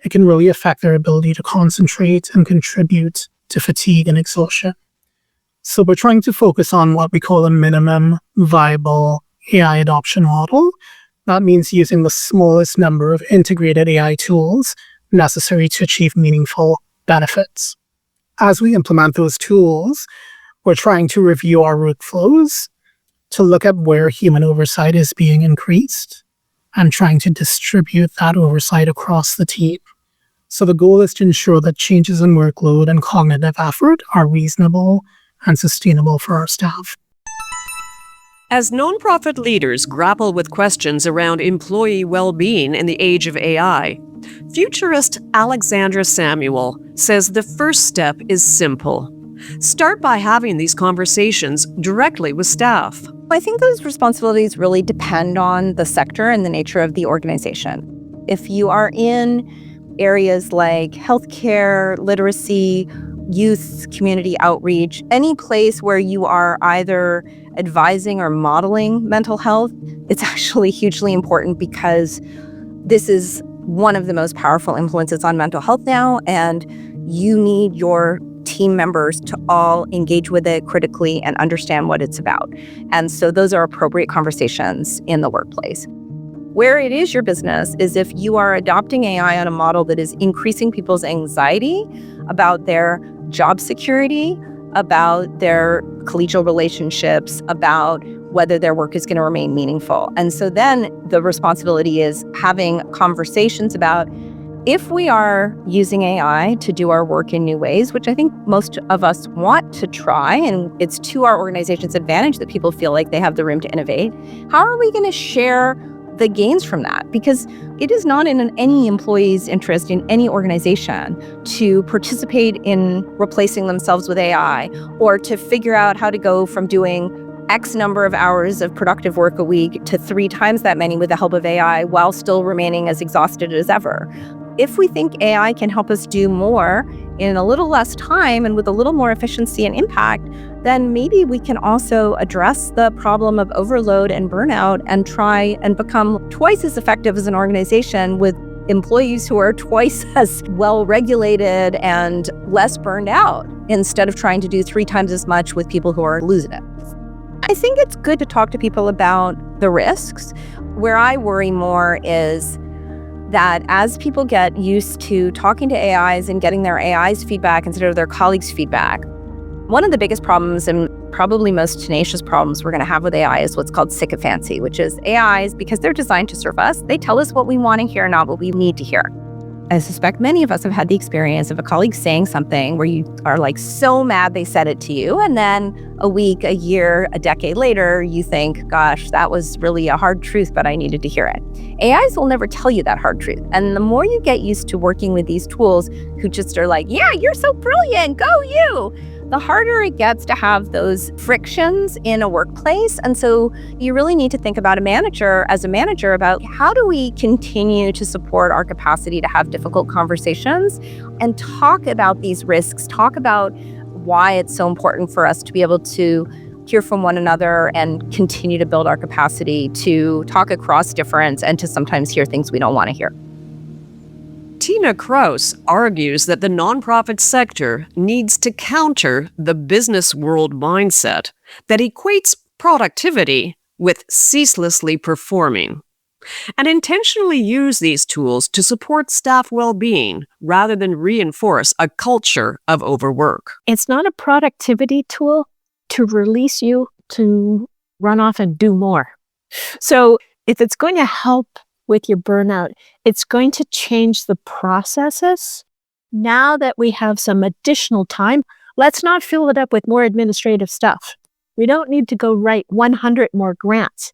it can really affect their ability to concentrate and contribute to fatigue and exhaustion. So we're trying to focus on what we call a minimum viable AI adoption model. That means using the smallest number of integrated AI tools necessary to achieve meaningful benefits. As we implement those tools, we're trying to review our workflows to look at where human oversight is being increased and trying to distribute that oversight across the team. So the goal is to ensure that changes in workload and cognitive effort are reasonable and sustainable for our staff. As nonprofit leaders grapple with questions around employee well-being in the age of AI, futurist Alexandra Samuel says the first step is simple. Start by having these conversations directly with staff. I think those responsibilities really depend on the sector and the nature of the organization. If you are in areas like healthcare, literacy, youth, community outreach, any place where you are either advising or modeling mental health, it's actually hugely important because this is one of the most powerful influences on mental health now, and you need your team members to all engage with it critically and understand what it's about. And so those are appropriate conversations in the workplace. Where it is your business is if you are adopting AI on a model that is increasing people's anxiety about their job security, about their collegial relationships, about whether their work is going to remain meaningful. And so then the responsibility is having conversations about if we are using AI to do our work in new ways, which I think most of us want to try, and it's to our organization's advantage that people feel like they have the room to innovate, how are we going to share the gains from that? Because it is not in any employee's interest in any organization to participate in replacing themselves with AI or to figure out how to go from doing X number of hours of productive work a week to 3 times that many with the help of AI while still remaining as exhausted as ever. If we think AI can help us do more in a little less time and with a little more efficiency and impact, then maybe we can also address the problem of overload and burnout and try and become twice as effective as an organization with employees who are twice as well regulated and less burned out, instead of trying to do 3 times as much with people who are losing it. I think it's good to talk to people about the risks. Where I worry more is that as people get used to talking to AIs and getting their AI's feedback instead of their colleagues' feedback, one of the biggest problems and probably most tenacious problems we're going to have with AI is what's called sycophancy, which is AIs, because they're designed to serve us, they tell us what we want to hear, not what we need to hear. I suspect many of us have had the experience of a colleague saying something where you are like so mad they said it to you, and then a week, a year, a decade later, you think, gosh, that was really a hard truth, but I needed to hear it. AIs will never tell you that hard truth. And the more you get used to working with these tools who just are like, yeah, you're so brilliant, go you, the harder it gets to have those frictions in a workplace. And so you really need to think about as a manager about how do we continue to support our capacity to have difficult conversations and talk about these risks, talk about why it's so important for us to be able to hear from one another and continue to build our capacity to talk across difference and to sometimes hear things we don't want to hear. Tina Kraus argues that the nonprofit sector needs to counter the business world mindset that equates productivity with ceaselessly performing, and intentionally use these tools to support staff well-being rather than reinforce a culture of overwork. It's not a productivity tool to release you to run off and do more. So if it's going to help with your burnout, it's going to change the processes. Now that we have some additional time, Let's not fill it up with more administrative stuff. We don't need to go write 100 more grants.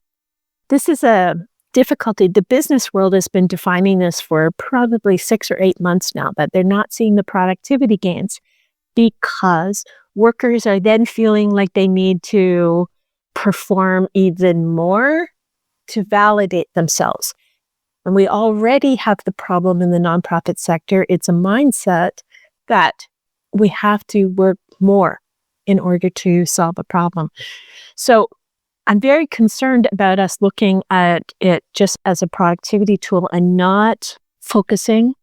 This is a difficulty. The business world has been defining this for probably 6 or 8 months now, that they're not seeing the productivity gains because workers are then feeling like they need to perform even more to validate themselves. And we already have the problem in the nonprofit sector. It's a mindset that we have to work more in order to solve a problem. So I'm very concerned about us looking at it just as a productivity tool and not focusing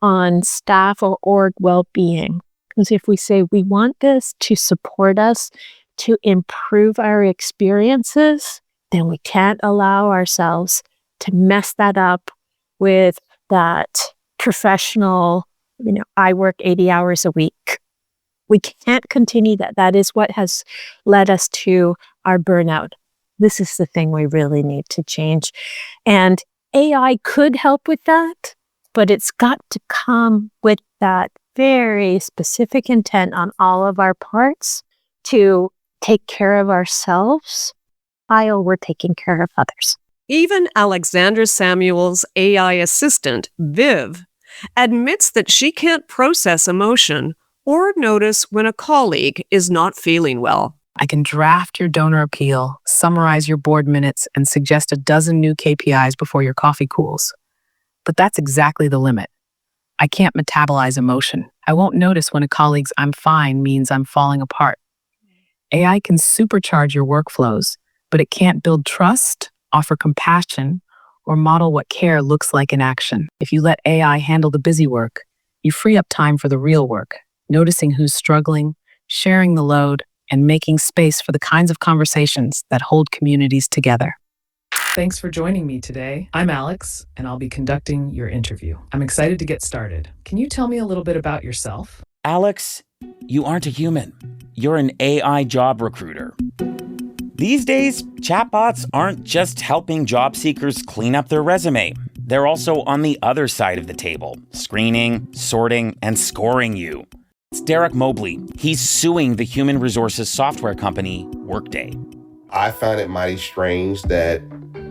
on staff or org well-being. Because if we say we want this to support us, to improve our experiences, then we can't allow ourselves to mess that up with that professional, I work 80 hours a week. We can't continue that. That is what has led us to our burnout. This is the thing we really need to change. And AI could help with that, but it's got to come with that very specific intent on all of our parts to take care of ourselves while we're taking care of others. Even Alexandra Samuel's AI assistant, Viv, admits that she can't process emotion or notice when a colleague is not feeling well. I can draft your donor appeal, summarize your board minutes, and suggest a dozen new KPIs before your coffee cools. But that's exactly the limit. I can't metabolize emotion. I won't notice when a colleague's "I'm fine" means I'm falling apart. AI can supercharge your workflows, but it can't build trust, offer compassion, or model what care looks like in action. If you let AI handle the busy work, you free up time for the real work, noticing who's struggling, sharing the load, and making space for the kinds of conversations that hold communities together. Thanks for joining me today. I'm Alex, and I'll be conducting your interview. I'm excited to get started. Can you tell me a little bit about yourself? Alex, you aren't a human. You're an AI job recruiter. These days, chatbots aren't just helping job seekers clean up their resume. They're also on the other side of the table, screening, sorting, and scoring you. It's Derek Mobley. He's suing the human resources software company, Workday. I found it mighty strange that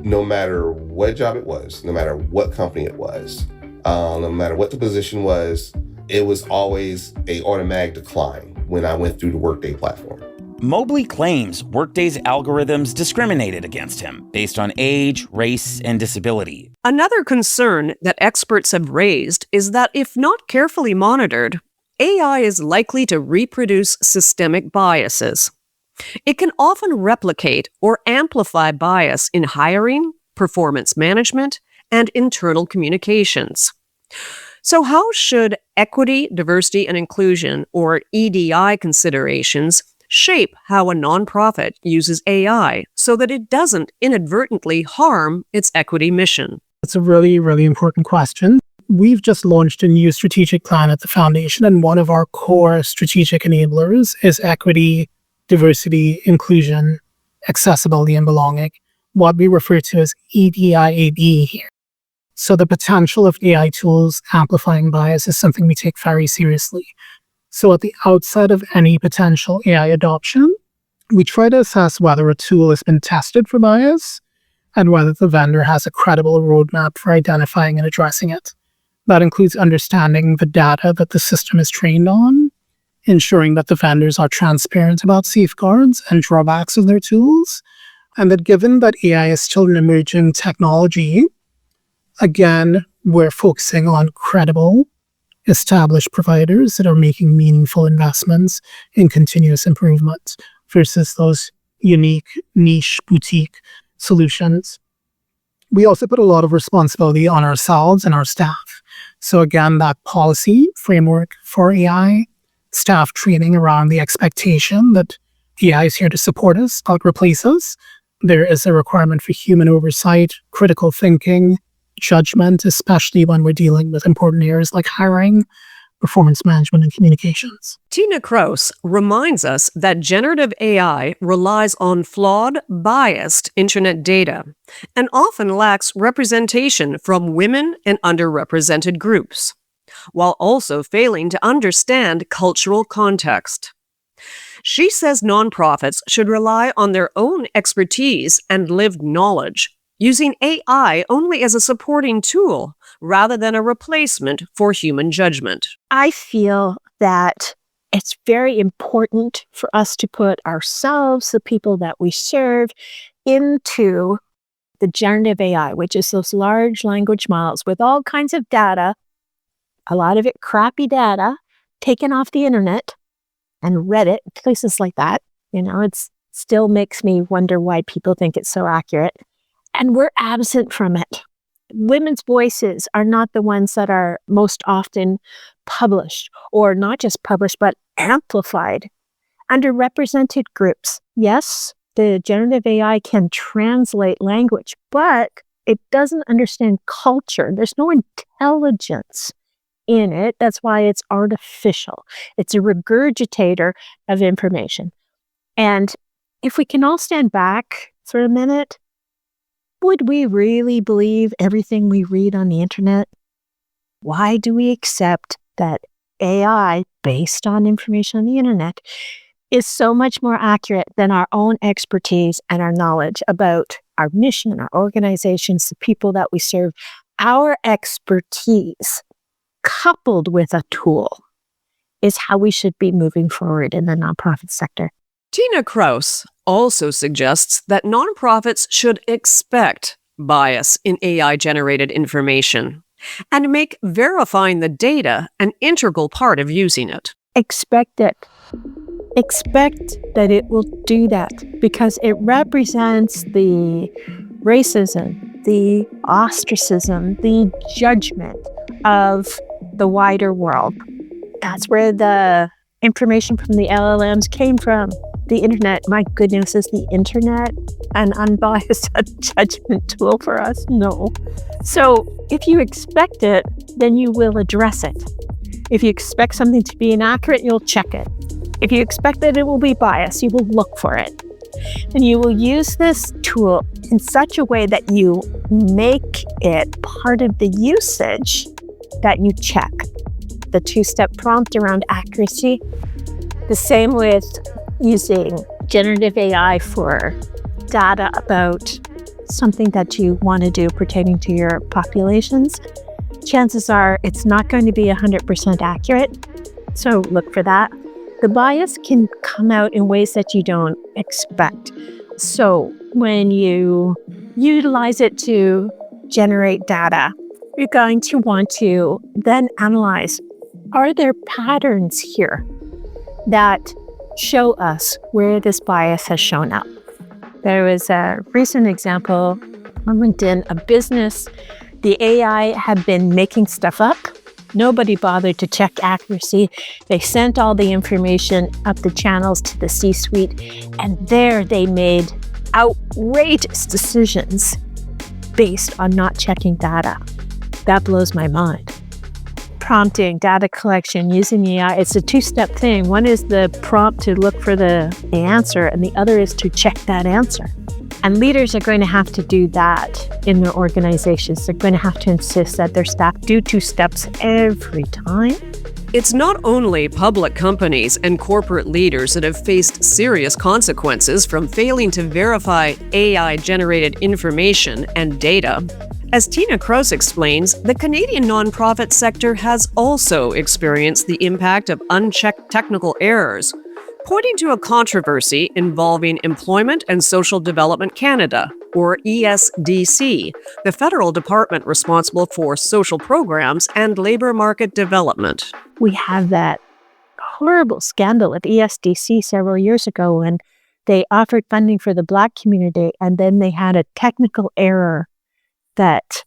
no matter what job it was, no matter what company it was, no matter what the position was, it was always an automatic decline when I went through the Workday platform. Mobley claims Workday's algorithms discriminated against him based on age, race, and disability. Another concern that experts have raised is that if not carefully monitored, AI is likely to reproduce systemic biases. It can often replicate or amplify bias in hiring, performance management, and internal communications. So how should equity, diversity, and inclusion, or EDI considerations, shape how a nonprofit uses AI so that it doesn't inadvertently harm its equity mission? It's a really, really important question. We've just launched a new strategic plan at the foundation, and one of our core strategic enablers is equity, diversity, inclusion, accessibility, and belonging, what we refer to as EDIAB here. So the potential of AI tools amplifying bias is something we take very seriously. So at the outset of any potential AI adoption, we try to assess whether a tool has been tested for bias and whether the vendor has a credible roadmap for identifying and addressing it. That includes understanding the data that the system is trained on, ensuring that the vendors are transparent about safeguards and drawbacks of their tools, and that given that AI is still an emerging technology, again, we're focusing on credible, established providers that are making meaningful investments in continuous improvement versus those unique, niche, boutique solutions. We also put a lot of responsibility on ourselves and our staff. So again, that policy framework for AI, staff training around the expectation that AI is here to support us, not replace us. There is a requirement for human oversight, critical thinking, judgment, especially when we're dealing with important areas like hiring, performance management, and communications. Tina Kraus reminds us that generative AI relies on flawed, biased internet data and often lacks representation from women and underrepresented groups, while also failing to understand cultural context. She says nonprofits should rely on their own expertise and lived knowledge, using AI only as a supporting tool rather than a replacement for human judgment. I feel that it's very important for us to put ourselves, the people that we serve, into the generative AI, which is those large language models with all kinds of data, a lot of it crappy data, taken off the internet and Reddit, places like that. It still makes me wonder why people think it's so accurate. And we're absent from it. Women's voices are not the ones that are most often published, or not just published, but amplified. Underrepresented groups. Yes, the generative AI can translate language, but it doesn't understand culture. There's no intelligence in it. That's why it's artificial. It's a regurgitator of information. And if we can all stand back for a minute, would we really believe everything we read on the internet? Why do we accept that AI, based on information on the internet, is so much more accurate than our own expertise and our knowledge about our mission, our organizations, the people that we serve? Our expertise, coupled with a tool, is how we should be moving forward in the nonprofit sector. Tina Kraus also suggests that nonprofits should expect bias in AI-generated information and make verifying the data an integral part of using it. Expect it. Expect that it will do that, because it represents the racism, the ostracism, the judgment of the wider world. That's where the information from the LLMs came from. The internet, my goodness, is the internet an unbiased judgment tool for us? No. So if you expect it, then you will address it. If you expect something to be inaccurate, you'll check it. If you expect that it will be biased, you will look for it. And you will use this tool in such a way that you make it part of the usage that you check. The two-step prompt around accuracy. The same with using generative AI for data about something that you want to do pertaining to your populations. Chances are it's not going to be 100% accurate, so look for that. The bias can come out in ways that you don't expect. So when you utilize it to generate data, you're going to want to then analyze, are there patterns here that show us where this bias has shown up? There was a recent example on LinkedIn, a business, the AI had been making stuff up. Nobody bothered to check accuracy. They sent all the information up the channels to the C-suite, and there they made outrageous decisions based on not checking data. That blows my mind. Prompting, data collection, using AI, it's a two-step thing. One is the prompt to look for the answer, and the other is to check that answer. And leaders are going to have to do that in their organizations. They're going to have to insist that their staff do two steps every time. It's not only public companies and corporate leaders that have faced serious consequences from failing to verify AI-generated information and data. As Tina Kraus explains, the Canadian nonprofit sector has also experienced the impact of unchecked technical errors, pointing to a controversy involving Employment and Social Development Canada, or ESDC, the federal department responsible for social programs and labor market development. We have that horrible scandal at ESDC several years ago when they offered funding for the Black community, and then they had a technical error that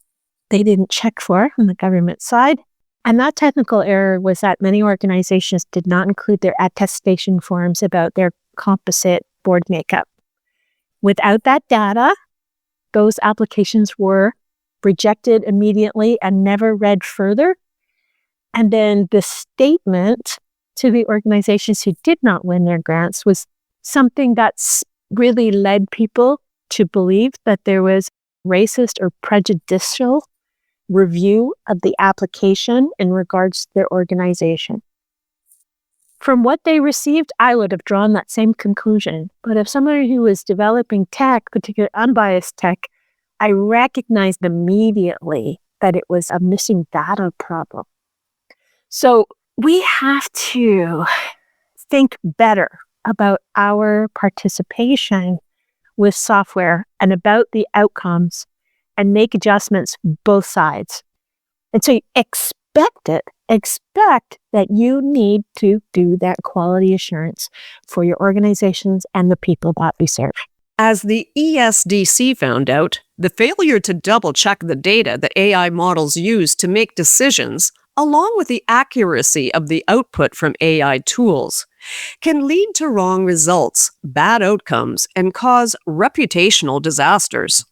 they didn't check for on the government side. And that technical error was that many organizations did not include their attestation forms about their composite board makeup. Without that data, those applications were rejected immediately and never read further. And then the statement to the organizations who did not win their grants was something that's really led people to believe that there was racist or prejudicial review of the application in regards to their organization. from what they received, I would have drawn that same conclusion. But if somebody who was developing tech, particularly unbiased tech, I recognized immediately that it was a missing data problem. So we have to think better about our participation with software and about the outcomes and make adjustments both sides. And so you expect that you need to do that quality assurance for your organizations and the people that we serve. As the ESDC found out, the failure to double-check the data that AI models use to make decisions, along with the accuracy of the output from AI tools, can lead to wrong results, bad outcomes, and cause reputational disasters.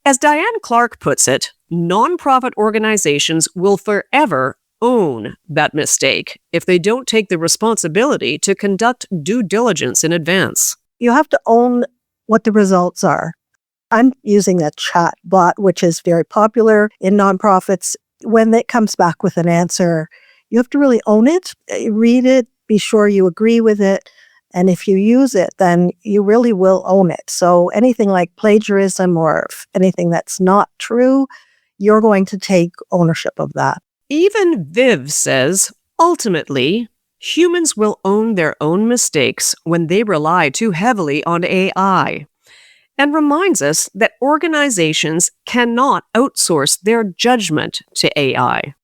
As Diane Clark puts it, nonprofit organizations will forever own that mistake if they don't take the responsibility to conduct due diligence in advance. You have to own what the results are. I'm using that chat bot, which is very popular in nonprofits. When it comes back with an answer, you have to really own it, read it, be sure you agree with it. And if you use it, then you really will own it. So anything like plagiarism or anything that's not true, you're going to take ownership of that. Even Viv says, ultimately, humans will own their own mistakes when they rely too heavily on AI, and reminds us that organizations cannot outsource their judgment to AI.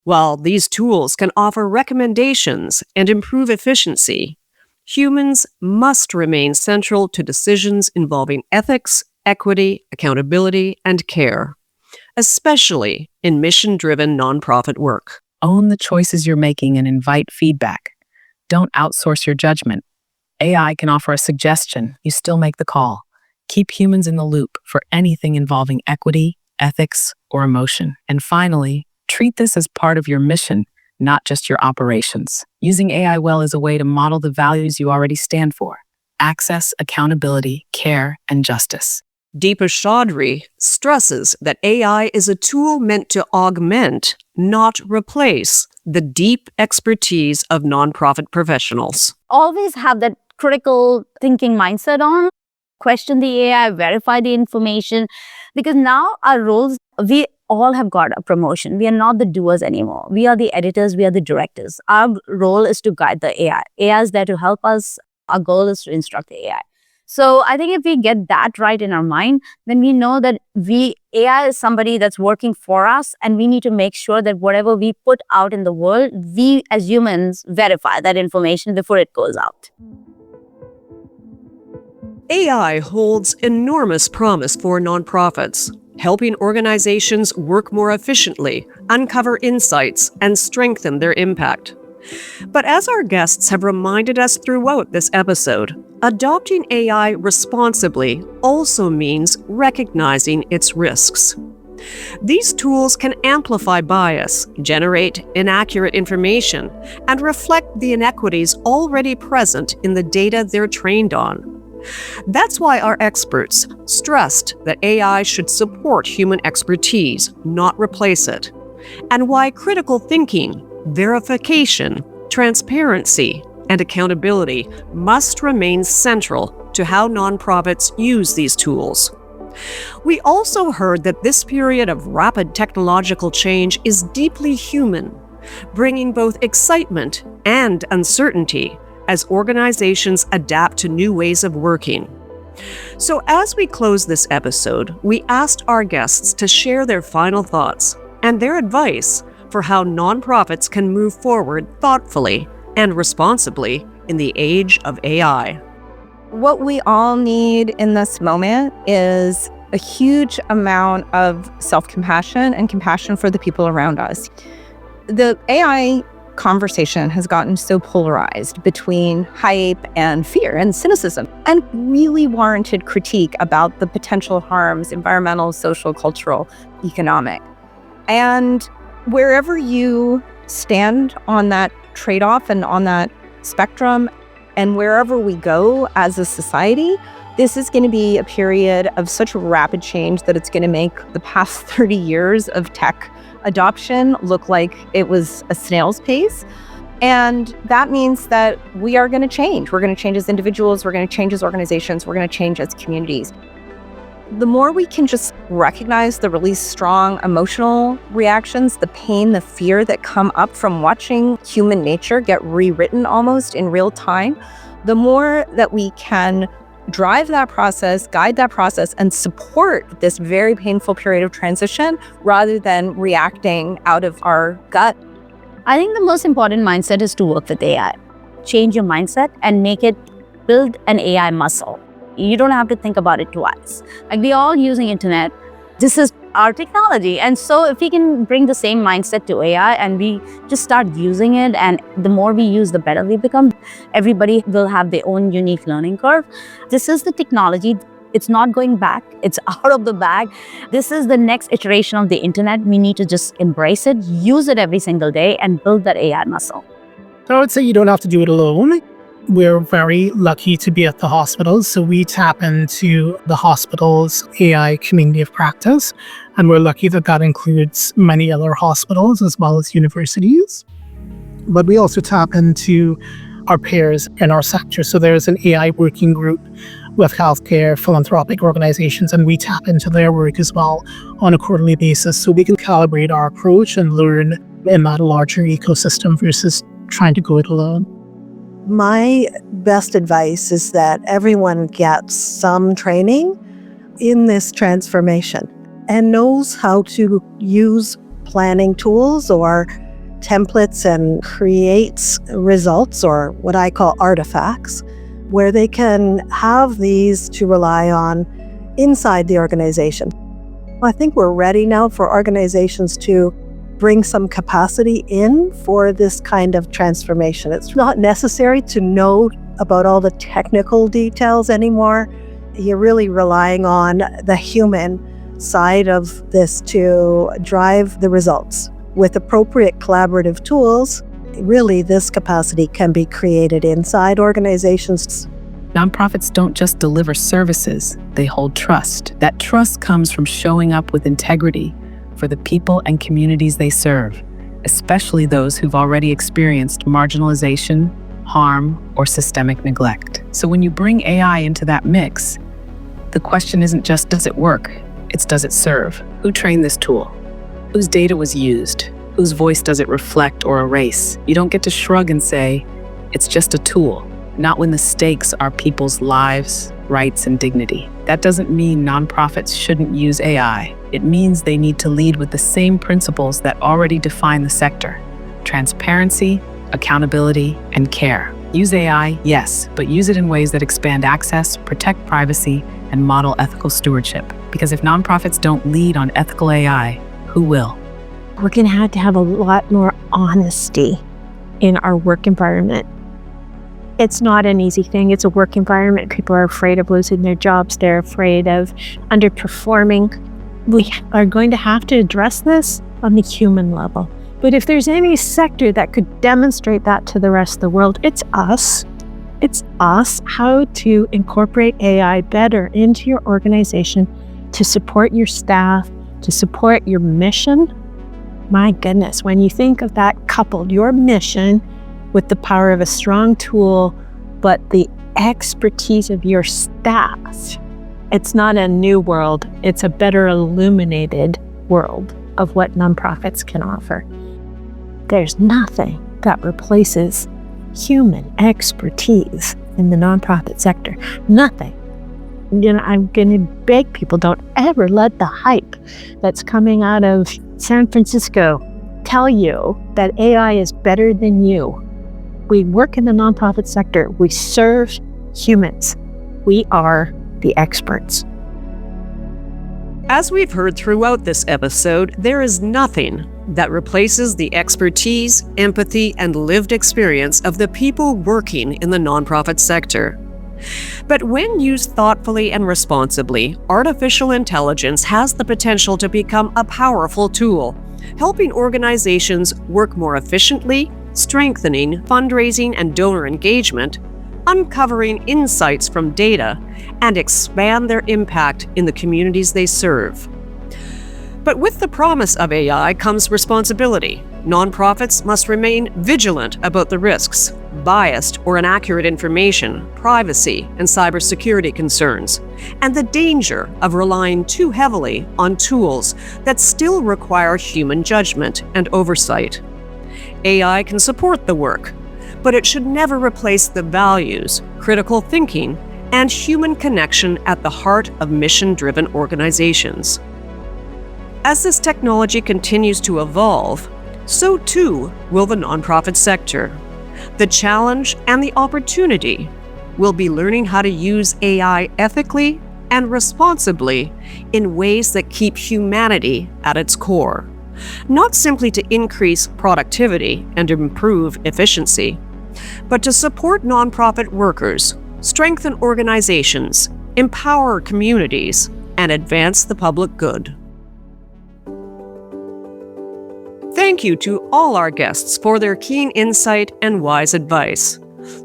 While these tools can offer recommendations and improve efficiency, humans must remain central to decisions involving ethics, equity, accountability, and care, especially in mission-driven nonprofit work. Own the choices you're making and invite feedback. Don't outsource your judgment. AI can offer a suggestion. You still make the call. Keep humans in the loop for anything involving equity, ethics, or emotion. And finally, treat this as part of your mission, not just your operations. Using AI well is a way to model the values you already stand for: access, accountability, care, and justice. Deepa Chaudhry stresses that AI is a tool meant to augment, not replace, the deep expertise of nonprofit professionals. Always have that critical thinking mindset on. Question the AI, verify the information, because now our roles, we all have got a promotion. We are not the doers anymore. We are the editors, we are the directors. Our role is to guide the AI. AI is there to help us. Our goal is to instruct the AI. So I think if we get that right in our mind, then we know that AI is somebody that's working for us, and we need to make sure that whatever we put out in the world, we as humans verify that information before it goes out. AI holds enormous promise for nonprofits, helping organizations work more efficiently, uncover insights, and strengthen their impact. But as our guests have reminded us throughout this episode, adopting AI responsibly also means recognizing its risks. These tools can amplify bias, generate inaccurate information, and reflect the inequities already present in the data they're trained on. That's why our experts stressed that AI should support human expertise, not replace it, and why critical thinking, verification, transparency, and accountability must remain central to how nonprofits use these tools. We also heard that this period of rapid technological change is deeply human, bringing both excitement and uncertainty as organizations adapt to new ways of working. So as we close this episode, we asked our guests to share their final thoughts and their advice for how nonprofits can move forward thoughtfully and responsibly in the age of AI. What we all need in this moment is a huge amount of self-compassion and compassion for the people around us. The AI conversation has gotten so polarized between hype and fear and cynicism, and really warranted critique about the potential harms, environmental, social, cultural, economic. And wherever you stand on that trade-off and on that spectrum, and wherever we go as a society, this is going to be a period of such rapid change that it's going to make the past 30 years of tech adoption look like it was a snail's pace. And that means that we are going to change. We're going to change as individuals, we're going to change as organizations, we're going to change as communities. The more we can just recognize the really strong emotional reactions, the pain, the fear that come up from watching human nature get rewritten almost in real time, the more that we can drive that process, guide that process, and support this very painful period of transition rather than reacting out of our gut. I think the most important mindset is to work with AI. Change your mindset and build an AI muscle. You don't have to think about it twice. Like, we're all using internet. This is our technology. And so if we can bring the same mindset to AI and we just start using it, and the more we use, the better we become, everybody will have their own unique learning curve. This is the technology. It's not going back. It's out of the bag. This is the next iteration of the internet. We need to just embrace it, use it every single day, and build that AI muscle. So I would say you don't have to do it alone. We're very lucky to be at the hospitals, so we tap into the hospital's AI community of practice, and we're lucky that that includes many other hospitals as well as universities. But we also tap into our peers in our sector. So there's an AI working group with healthcare philanthropic organizations, and we tap into their work as well on a quarterly basis, so we can calibrate our approach and learn in that larger ecosystem versus trying to go it alone. My best advice is that everyone gets some training in this transformation and knows how to use planning tools or templates and creates results, or what I call artifacts, where they can have these to rely on inside the organization. I think we're ready now for organizations to bring some capacity in for this kind of transformation. It's not necessary to know about all the technical details anymore. You're really relying on the human side of this to drive the results. With appropriate collaborative tools, really this capacity can be created inside organizations. Nonprofits don't just deliver services, they hold trust. That trust comes from showing up with integrity for the people and communities they serve, especially those who've already experienced marginalization, harm, or systemic neglect. So when you bring AI into that mix, the question isn't just, does it work? It's, does it serve? Who trained this tool? Whose data was used? Whose voice does it reflect or erase? You don't get to shrug and say, it's just a tool. Not when the stakes are people's lives, rights, and dignity. That doesn't mean nonprofits shouldn't use AI. It means they need to lead with the same principles that already define the sector: transparency, accountability, and care. Use AI, yes, but use it in ways that expand access, protect privacy, and model ethical stewardship. Because if nonprofits don't lead on ethical AI, who will? We're going to have a lot more honesty in our work environment. It's not an easy thing. It's a work environment. People are afraid of losing their jobs. They're afraid of underperforming. We are going to have to address this on the human level. But if there's any sector that could demonstrate that to the rest of the world, it's us. It's us, how to incorporate AI better into your organization to support your staff, to support your mission. My goodness, when you think of that coupled, your mission with the power of a strong tool, but the expertise of your staff, it's not a new world, it's a better illuminated world of what nonprofits can offer. There's nothing that replaces human expertise in the nonprofit sector. Nothing. I'm going to beg people, don't ever let the hype that's coming out of San Francisco tell you that AI is better than you. We work in the nonprofit sector. We serve humans. We are the experts. As we've heard throughout this episode, there is nothing that replaces the expertise, empathy, and lived experience of the people working in the nonprofit sector. But when used thoughtfully and responsibly, artificial intelligence has the potential to become a powerful tool, helping organizations work more efficiently, strengthening fundraising and donor engagement, uncovering insights from data, and expand their impact in the communities they serve. But with the promise of AI comes responsibility. Nonprofits must remain vigilant about the risks, biased or inaccurate information, privacy, and cybersecurity concerns, and the danger of relying too heavily on tools that still require human judgment and oversight. AI can support the work, but it should never replace the values, critical thinking, and human connection at the heart of mission-driven organizations. As this technology continues to evolve, so too will the nonprofit sector. The challenge and the opportunity will be learning how to use AI ethically and responsibly in ways that keep humanity at its core, not simply to increase productivity and improve efficiency, but to support nonprofit workers, strengthen organizations, empower communities, and advance the public good. Thank you to all our guests for their keen insight and wise advice.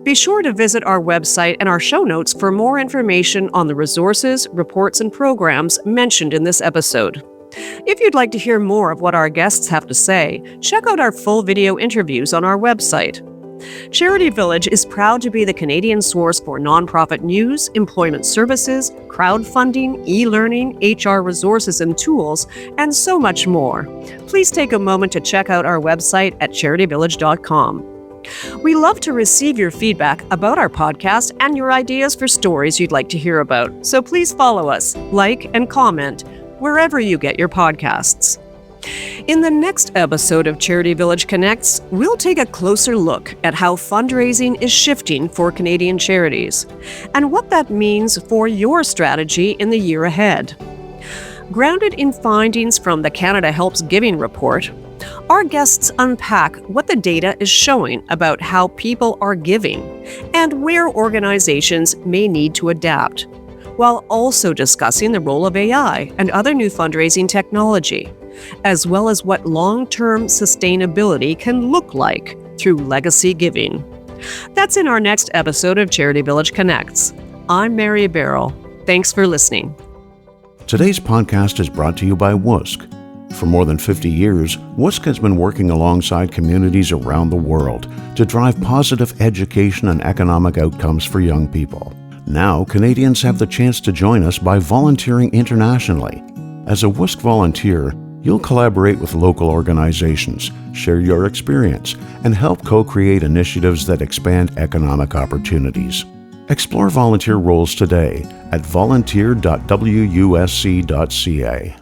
Be sure to visit our website and our show notes for more information on the resources, reports, and programs mentioned in this episode. If you'd like to hear more of what our guests have to say, check out our full video interviews on our website. Charity Village is proud to be the Canadian source for nonprofit news, employment services, crowdfunding, e-learning, HR resources and tools, and so much more. Please take a moment to check out our website at charityvillage.com. We love to receive your feedback about our podcast and your ideas for stories you'd like to hear about, so please follow us, like, and comment wherever you get your podcasts. In the next episode of Charity Village Connects, we'll take a closer look at how fundraising is shifting for Canadian charities and what that means for your strategy in the year ahead. Grounded in findings from the Canada Helps Giving report, our guests unpack what the data is showing about how people are giving and where organizations may need to adapt, while also discussing the role of AI and other new fundraising technology, as well as what long-term sustainability can look like through legacy giving. That's in our next episode of Charity Village Connects. I'm Mary Barroll. Thanks for listening. Today's podcast is brought to you by WUSC. For more than 50 years, WUSC has been working alongside communities around the world to drive positive education and economic outcomes for young people. Now, Canadians have the chance to join us by volunteering internationally. As a WUSC volunteer, you'll collaborate with local organizations, share your experience, and help co-create initiatives that expand economic opportunities. Explore volunteer roles today at volunteer.wusc.ca.